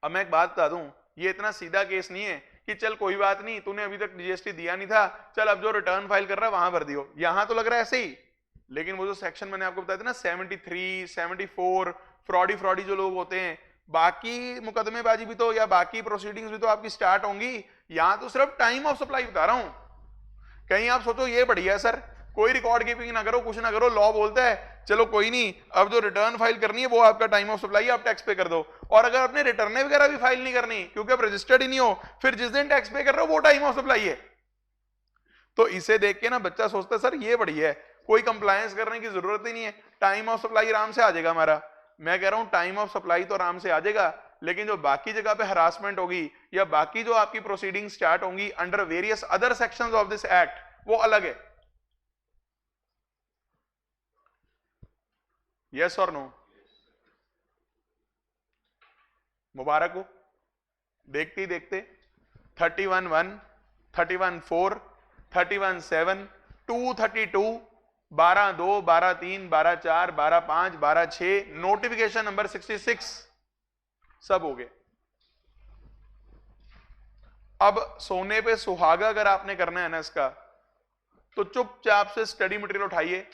अब मैं एक बात बता दूं, ये इतना सीधा केस नहीं है कि चल कोई बात नहीं, तूने अभी तक जीएसटी दिया नहीं था, चल अब जो रिटर्न फाइल कर रहा है वहां भर दियो। यहां तो लग रहा है ऐसे ही, लेकिन वो जो सेक्शन मैंने आपको बताया था ना 73, 74, फ्रॉडी जो लोग होते हैं, बाकी मुकदमेबाजी भी तो या बाकी प्रोसीडिंग्स भी तो आपकी स्टार्ट होंगी। यहां तो सिर्फ टाइम ऑफ सप्लाई बता रहा हूं। कहीं आप सोचो ये बढ़िया है सर, कोई रिकॉर्ड कीपिंग ना करो, कुछ ना करो, लॉ बोलता है चलो कोई नहीं, अब जो रिटर्न फाइल करनी है वो आपका टाइम ऑफ सप्लाई है, आप टैक्स पे कर दो। और अगर आपने रिटर्न वगैरह भी फाइल नहीं करनी क्योंकि आप रजिस्टर्ड ही नहीं हो, फिर जिस दिन टैक्स पे कर रहे हो वो टाइम ऑफ सप्लाई है। तो इसे देख के ना बच्चा सोचता है सर ये बढ़िया है, कोई कंप्लायंस करने की जरूरत ही नहीं है, टाइम ऑफ सप्लाई आराम से आ जाएगा हमारा। मैं कह रहा हूं टाइम ऑफ सप्लाई तो आराम से आ जाएगा, लेकिन जो बाकी जगह पे हरासमेंट होगी या बाकी जो आपकी प्रोसीडिंग स्टार्ट होंगी under various other sections of this act, वो अलग है। यस और नो? मुबारक हो। देखते ही देखते 31(1), 31(4), 31(7), 232, 12(2), 12(3), 12(4), 12(5), 12(6), नोटिफिकेशन नंबर 66 सब हो गए। अब सोने पे सुहागा अगर आपने करना है ना इसका, तो चुपचाप से स्टडी मटेरियल उठाइए,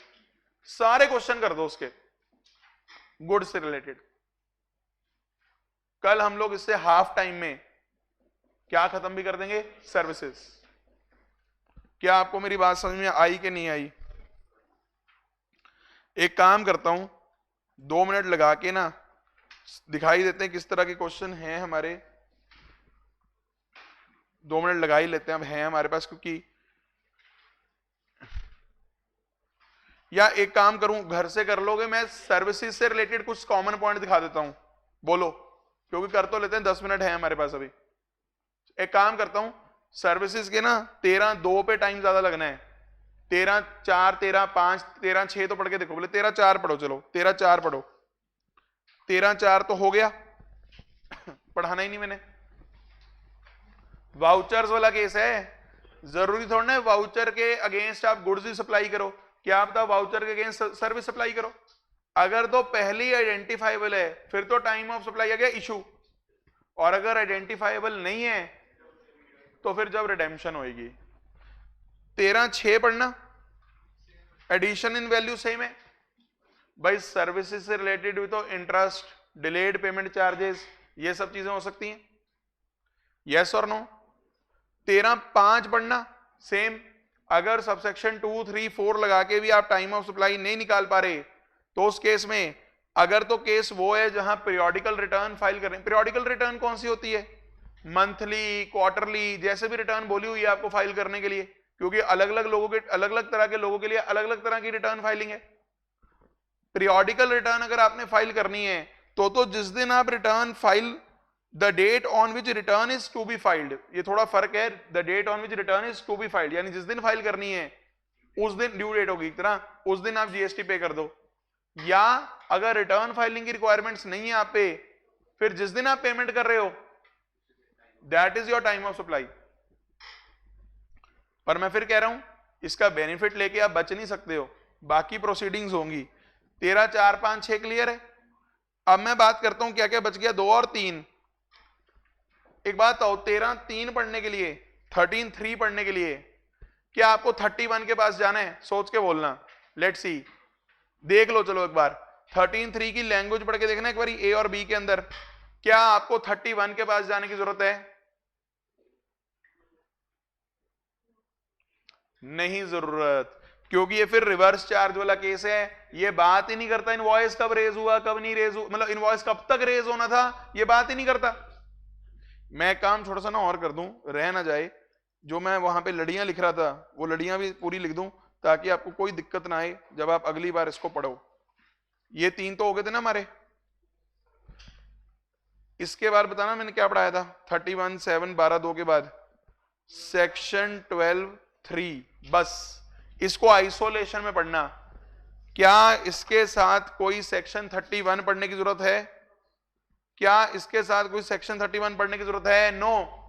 सारे क्वेश्चन कर दो उसके गुड्स से रिलेटेड। कल हम लोग इससे हाफ टाइम में क्या खत्म भी कर देंगे, सर्विसेज। क्या आपको मेरी बात समझ में आई कि नहीं आई? एक काम करता हूं, 2 मिनट लगा के ना दिखाई देते हैं किस तरह के क्वेश्चन हैं हमारे। 2 मिनट लगा ही लेते हैं, अब हैं हमारे पास, क्योंकि या एक काम करूं घर से कर लोगे, मैं सर्विसेज से रिलेटेड कुछ कॉमन पॉइंट दिखा देता हूं, बोलो, क्योंकि कर तो लेते हैं, 10 मिनट है हमारे पास अभी। एक काम करता हूं, सर्विसेज के ना 13(2) पे टाइम ज्यादा लगना है, 13(4), 13(5), 13(6) तो पढ़ के देखो, बोले 13(4) पढ़ो, चलो 13(4) पढ़ो। 13(4) तो हो गया, पढ़ाना ही नहीं मैंने। वाउचर्स वाला केस है, जरूरी थोड़ा ना वाउचर के अगेंस्ट आप गुड्स ही सप्लाई करो, क्या आप वाउचर के अगेंस्ट सर्विस सप्लाई करो। अगर तो पहली आइडेंटिफाइबल है फिर तो टाइम ऑफ सप्लाई आ गया इशू, और अगर आइडेंटिफाइबल नहीं है तो फिर जब रिडेम्पशन होगी। 13(6) पढ़ना, एडिशन इन वैल्यू सेम है भाई, सर्विसेज से रिलेटेड भी तो इंटरेस्ट, डिलेड पेमेंट चार्जेस, ये सब चीजें हो सकती हैं, यस और नो। 13(5) पढ़ना, सेम, अगर सबसेक्शन 2, 3, 4 लगा के भी आप टाइम ऑफ सप्लाई नहीं निकाल पा रहे तो उस केस में, अगर तो केस वो है जहां पीरियोडिकल रिटर्न फाइल कर रहे हैं, पीरियोडिकल रिटर्न कौन सी होती है, मंथली, क्वार्टरली, जैसे भी रिटर्न बोली हुई है आपको फाइल करने के लिए, क्योंकि अलग अलग लोगों के, अलग अलग तरह के लोगों के लिए अलग अलग तरह की रिटर्न फाइलिंग है। पीरियोडिकल रिटर्न अगर आपने फाइल करनी है तो जिस दिन आप return file, the date on which return is to be filed, ये थोड़ा फर्क है, the date on which return is to be filed, यानी जिस दिन फाइल करनी है उस दिन ड्यू डेट होगी, इतना उस दिन आप जीएसटी पे कर दो। या अगर रिटर्न फाइलिंग की रिक्वायरमेंट्स नहीं है आप पे, फिर जिस दिन आप पेमेंट कर रहे हो that is your time of supply. पर मैं फिर कह रहा हूं इसका बेनिफिट लेके आप बच नहीं सकते हो, बाकी प्रोसीडिंग्स होंगी। 13, 4, 5, 6 क्लियर है। अब मैं बात करता हूं क्या क्या बच गया, 2 और 3। एक बात आओ, 13(3) पढ़ने के लिए, 13(3) पढ़ने के लिए क्या आपको 31 के पास जाना है, सोच के बोलना, लेट्स सी, देख लो चलो एक बार 13(3) की लैंग्वेज पढ़ के देखना एक बार, ए और बी के अंदर, क्या आपको 31 के पास जाने की जरूरत है? नहीं जरूरत, क्योंकि ये फिर रिवर्स चार्ज वाला केस है, ये बात ही नहीं करता इनवॉइस कब रेज हुआ कब नहीं रेज हुआ, मतलब इनवॉइस कब तक रेज होना था, ये बात ही नहीं करता। मैं काम थोड़ा सा ना और कर दूं, रह ना जाए, जो मैं वहां पे लड़ियां लिख रहा था वो लड़ियां भी पूरी लिख दूं, ताकि आपको कोई दिक्कत ना आए जब आप अगली बार इसको पढ़ो। ये 3 तो हो गए थे ना हमारे। इसके बाद बताना मैंने क्या पढ़ाया था, 31(7), 12(2) के बाद सेक्शन 12 3, बस इसको आइसोलेशन में पढ़ना। क्या इसके साथ कोई सेक्शन 31 पढ़ने की जरूरत है? क्या इसके साथ कोई सेक्शन 31 पढ़ने की जरूरत है? नो।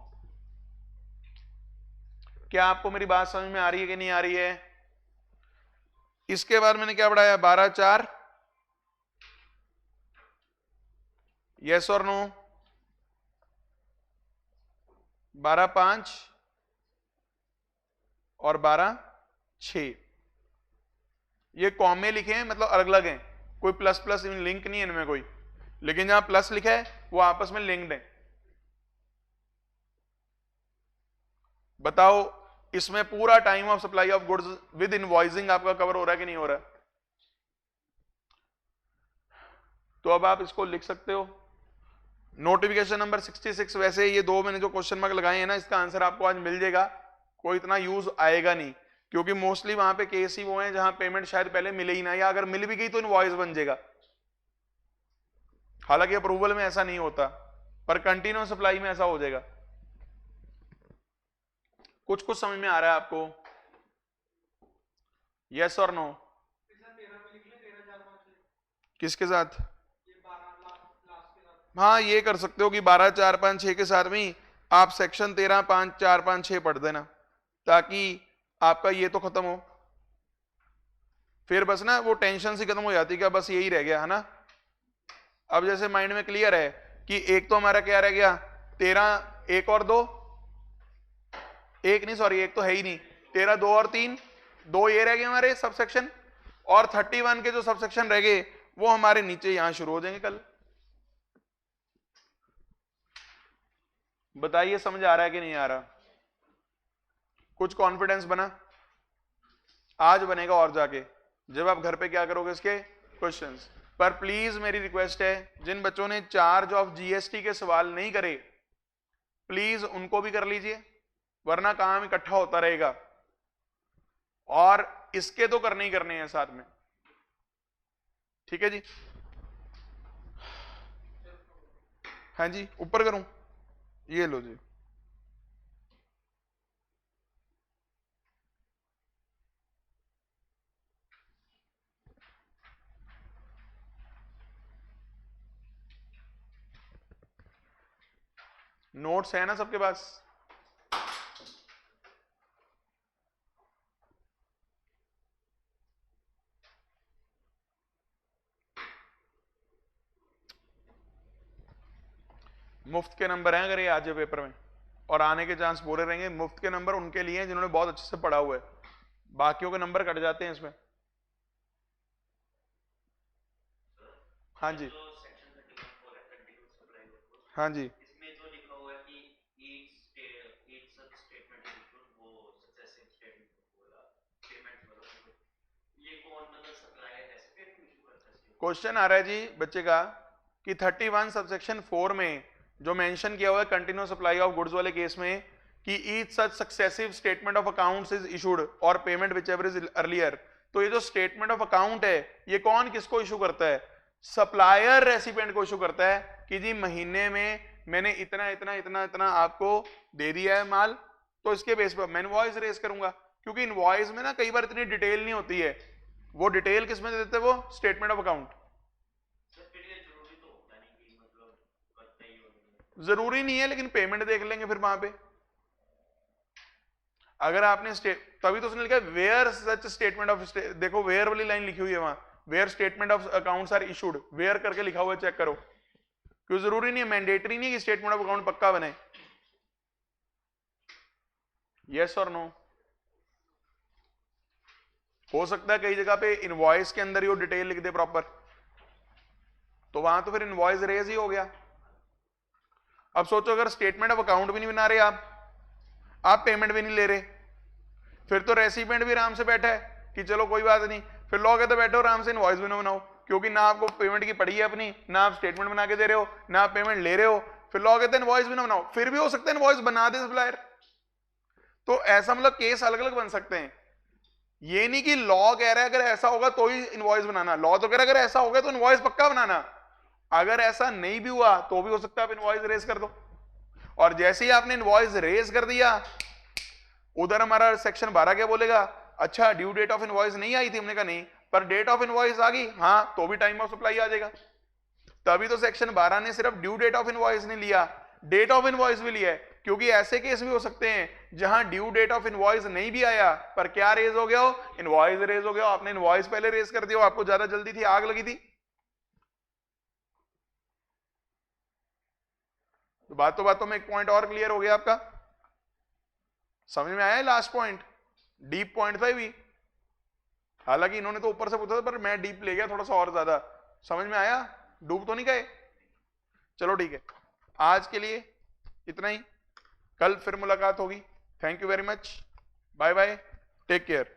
क्या आपको मेरी बात समझ में आ रही है कि नहीं आ रही है? इसके बाद मैंने क्या पढ़ाया? 12/4, यस और नो? 12/5 और 12/6। ये कॉम में लिखे हैं, मतलब अलग अलग हैं, कोई प्लस प्लस लिंक नहीं है इनमें कोई, लेकिन जहां प्लस लिखा है वो आपस में लिंक्ड है। बताओ इसमें पूरा time of supply of goods with invoicing आपका कवर हो रहा है कि नहीं हो रहा? तो अब आप इसको लिख सकते हो। नोटिफिकेशन नंबर 66, वैसे ये दो मैंने जो क्वेश्चन मार्क लगाए हैं ना, इसका आंसर आपको आज मिल जाएगा, कोई इतना यूज आएगा नहीं, क्योंकि मोस्टली वहां पे केस ही वो हैं जहां पेमेंट शायद पहले मिले ही ना, या अगर मिल भी गई तो इनवॉइस बन जाएगा। हालांकि अप्रूवल में ऐसा नहीं होता, पर कंटिन्यूअस सप्लाई में ऐसा हो जाएगा। कुछ कुछ समझ में आ रहा है आपको? यस और नो? किसके साथ? हाँ ये कर सकते हो कि 12, 4, 5, 6 के साथ में आप सेक्शन 13, 5, 4, 5, 6 पढ़ देना, ताकि आपका ये तो खत्म हो। फिर बस ना वो टेंशन सी खत्म हो जाती है कि बस यही रह गया है ना। अब जैसे माइंड में क्लियर है कि एक तो हमारा क्या रह गया? 13, 1 और 2, 1 नहीं सॉरी 1 तो है ही नहीं, 13, 2 और 3, 2 ये रह गए हमारे सब सेक्शन, और 31 के जो सब सेक्शन रह गए वो हमारे नीचे यहां शुरू हो जाएंगे कल। बताइए समझ आ रहा है कि नहीं आ रहा? कुछ कॉन्फिडेंस बना? आज बनेगा और जाके, जब आप घर पे क्या करोगे इसके क्वेश्चंस। पर प्लीज मेरी रिक्वेस्ट है, जिन बच्चों ने चार्ज ऑफ जीएसटी के सवाल नहीं करे प्लीज उनको भी कर लीजिए, वरना काम इकट्ठा होता रहेगा, और इसके तो करने ही करने हैं साथ में। ठीक है जी? हाँ जी, ऊपर करूं? ये लो जी। नोट्स है ना सबके पास? मुफ्त के नंबर हैं अगर ये आ जाए पेपर में, और आने के चांस पूरे रहेंगे। मुफ्त के नंबर उनके लिए हैं जिन्होंने बहुत अच्छे से पढ़ा हुआ है, बाकियों के नंबर कट जाते हैं इसमें। हाँ जी, हाँ जी, क्वेश्चन आ रहा है जी बच्चे का कि 31 सबसेक्शन 4 में जो मेंशन किया हुआ है कंटिन्यूअस सप्लाई ऑफ गुड्स वाले केस में, कि each such successive statement of accounts is issued or payment whichever is earlier. तो ये जो स्टेटमेंट ऑफ अकाउंट है ये कौन किसको इशू करता है? सप्लायर रेसिपिएंट को इशू करता है कि जी महीने में मैंने इतना इतना इतना इतना आपको दे दिया है माल, तो इसके बेस पर मैं इनवॉइस रेज करूंगा। क्योंकि इनवॉइस में ना कई बार इतनी डिटेल नहीं होती है, वो डिटेल किसमें दे देते हैं? वो स्टेटमेंट ऑफ अकाउंट। जरूरी नहीं है, लेकिन पेमेंट देख लेंगे फिर वहां पे। अगर आपने तभी तो उसने लिखा है वेयर सच स्टेटमेंट ऑफ, देखो वेयर वाली लाइन लिखी हुई है वहां, where statement of accounts are issued, where करके लिखा हुआ है, चेक करो। क्यों जरूरी नहीं है, मैंडेटरी नहीं है कि स्टेटमेंट ऑफ अकाउंट पक्का बने। यस और नो? हो सकता है कई जगह पे इनवॉइस के अंदर ही वो डिटेल लिख दे प्रॉपर, तो वहां तो फिर इनवॉइस रेज ही हो गया। अब सोचो अगर स्टेटमेंट ऑफ अकाउंट भी नहीं बना रहे आप पेमेंट भी नहीं ले रहे, फिर तो रेसिपिएंट भी आराम से बैठा है कि चलो कोई बात नहीं, फिर लोग कहते बैठो आराम से इनवॉइस भी ना बनाओ, क्योंकि ना आपको पेमेंट की पड़ी है अपनी, ना आप स्टेटमेंट बना के दे रहे हो, ना आप पेमेंट ले रहे हो, फिर लोग कहते हैं इनवॉइस भी ना बनाओ। फिर भी हो सकता है इनवॉइस बना दे सप्लायर। तो ऐसा मतलब केस अलग अलग बन सकते हैं। ये नहीं कि लॉ कह रहा है अगर ऐसा होगा तो ही इनवॉइस बनाना, लॉ तो कह रहा है अगर ऐसा होगा तो इनवॉइस पक्का बनाना। अगर ऐसा नहीं भी हुआ तो भी हो सकता है आप इनवॉइस रेज कर दो, और जैसे ही आपने इनवॉइस रेज कर दिया उधर हमारा सेक्शन 12 क्या बोलेगा, अच्छा ड्यू डेट ऑफ इनवॉइस नहीं आई थी, हमने कहा नहीं, पर डेट ऑफ इनवॉइस आ गई, हाँ तो भी टाइम ऑफ सप्लाई आ जाएगा। तभी तो सेक्शन 12 ने सिर्फ ड्यू डेट ऑफ इनवॉइस नहीं लिया, डेट ऑफ इनवॉइस भी लिया है, क्योंकि ऐसे केस भी हो सकते हैं जहां ड्यू डेट ऑफ इनवॉइस नहीं भी आया पर क्या रेज हो गया हो, इनवॉइस रेज हो गया हो, आपने इनवॉइस पहले रेज कर दिया हो, आपको ज्यादा जल्दी थी, आग लगी थी। तो बातों में एक पॉइंट और क्लियर हो गया आपका, समझ में आया है लास्ट पॉइंट, डीप पॉइंट था ये भी, हालांकि इन्होंने तो ऊपर से पूछा था पर मैं डीप ले गया थोड़ा सा और ज्यादा, समझ में आया, डूब तो नहीं गए। चलो ठीक है, आज के लिए इतना ही, कल फिर मुलाकात होगी। Thank you very much, bye bye, take care.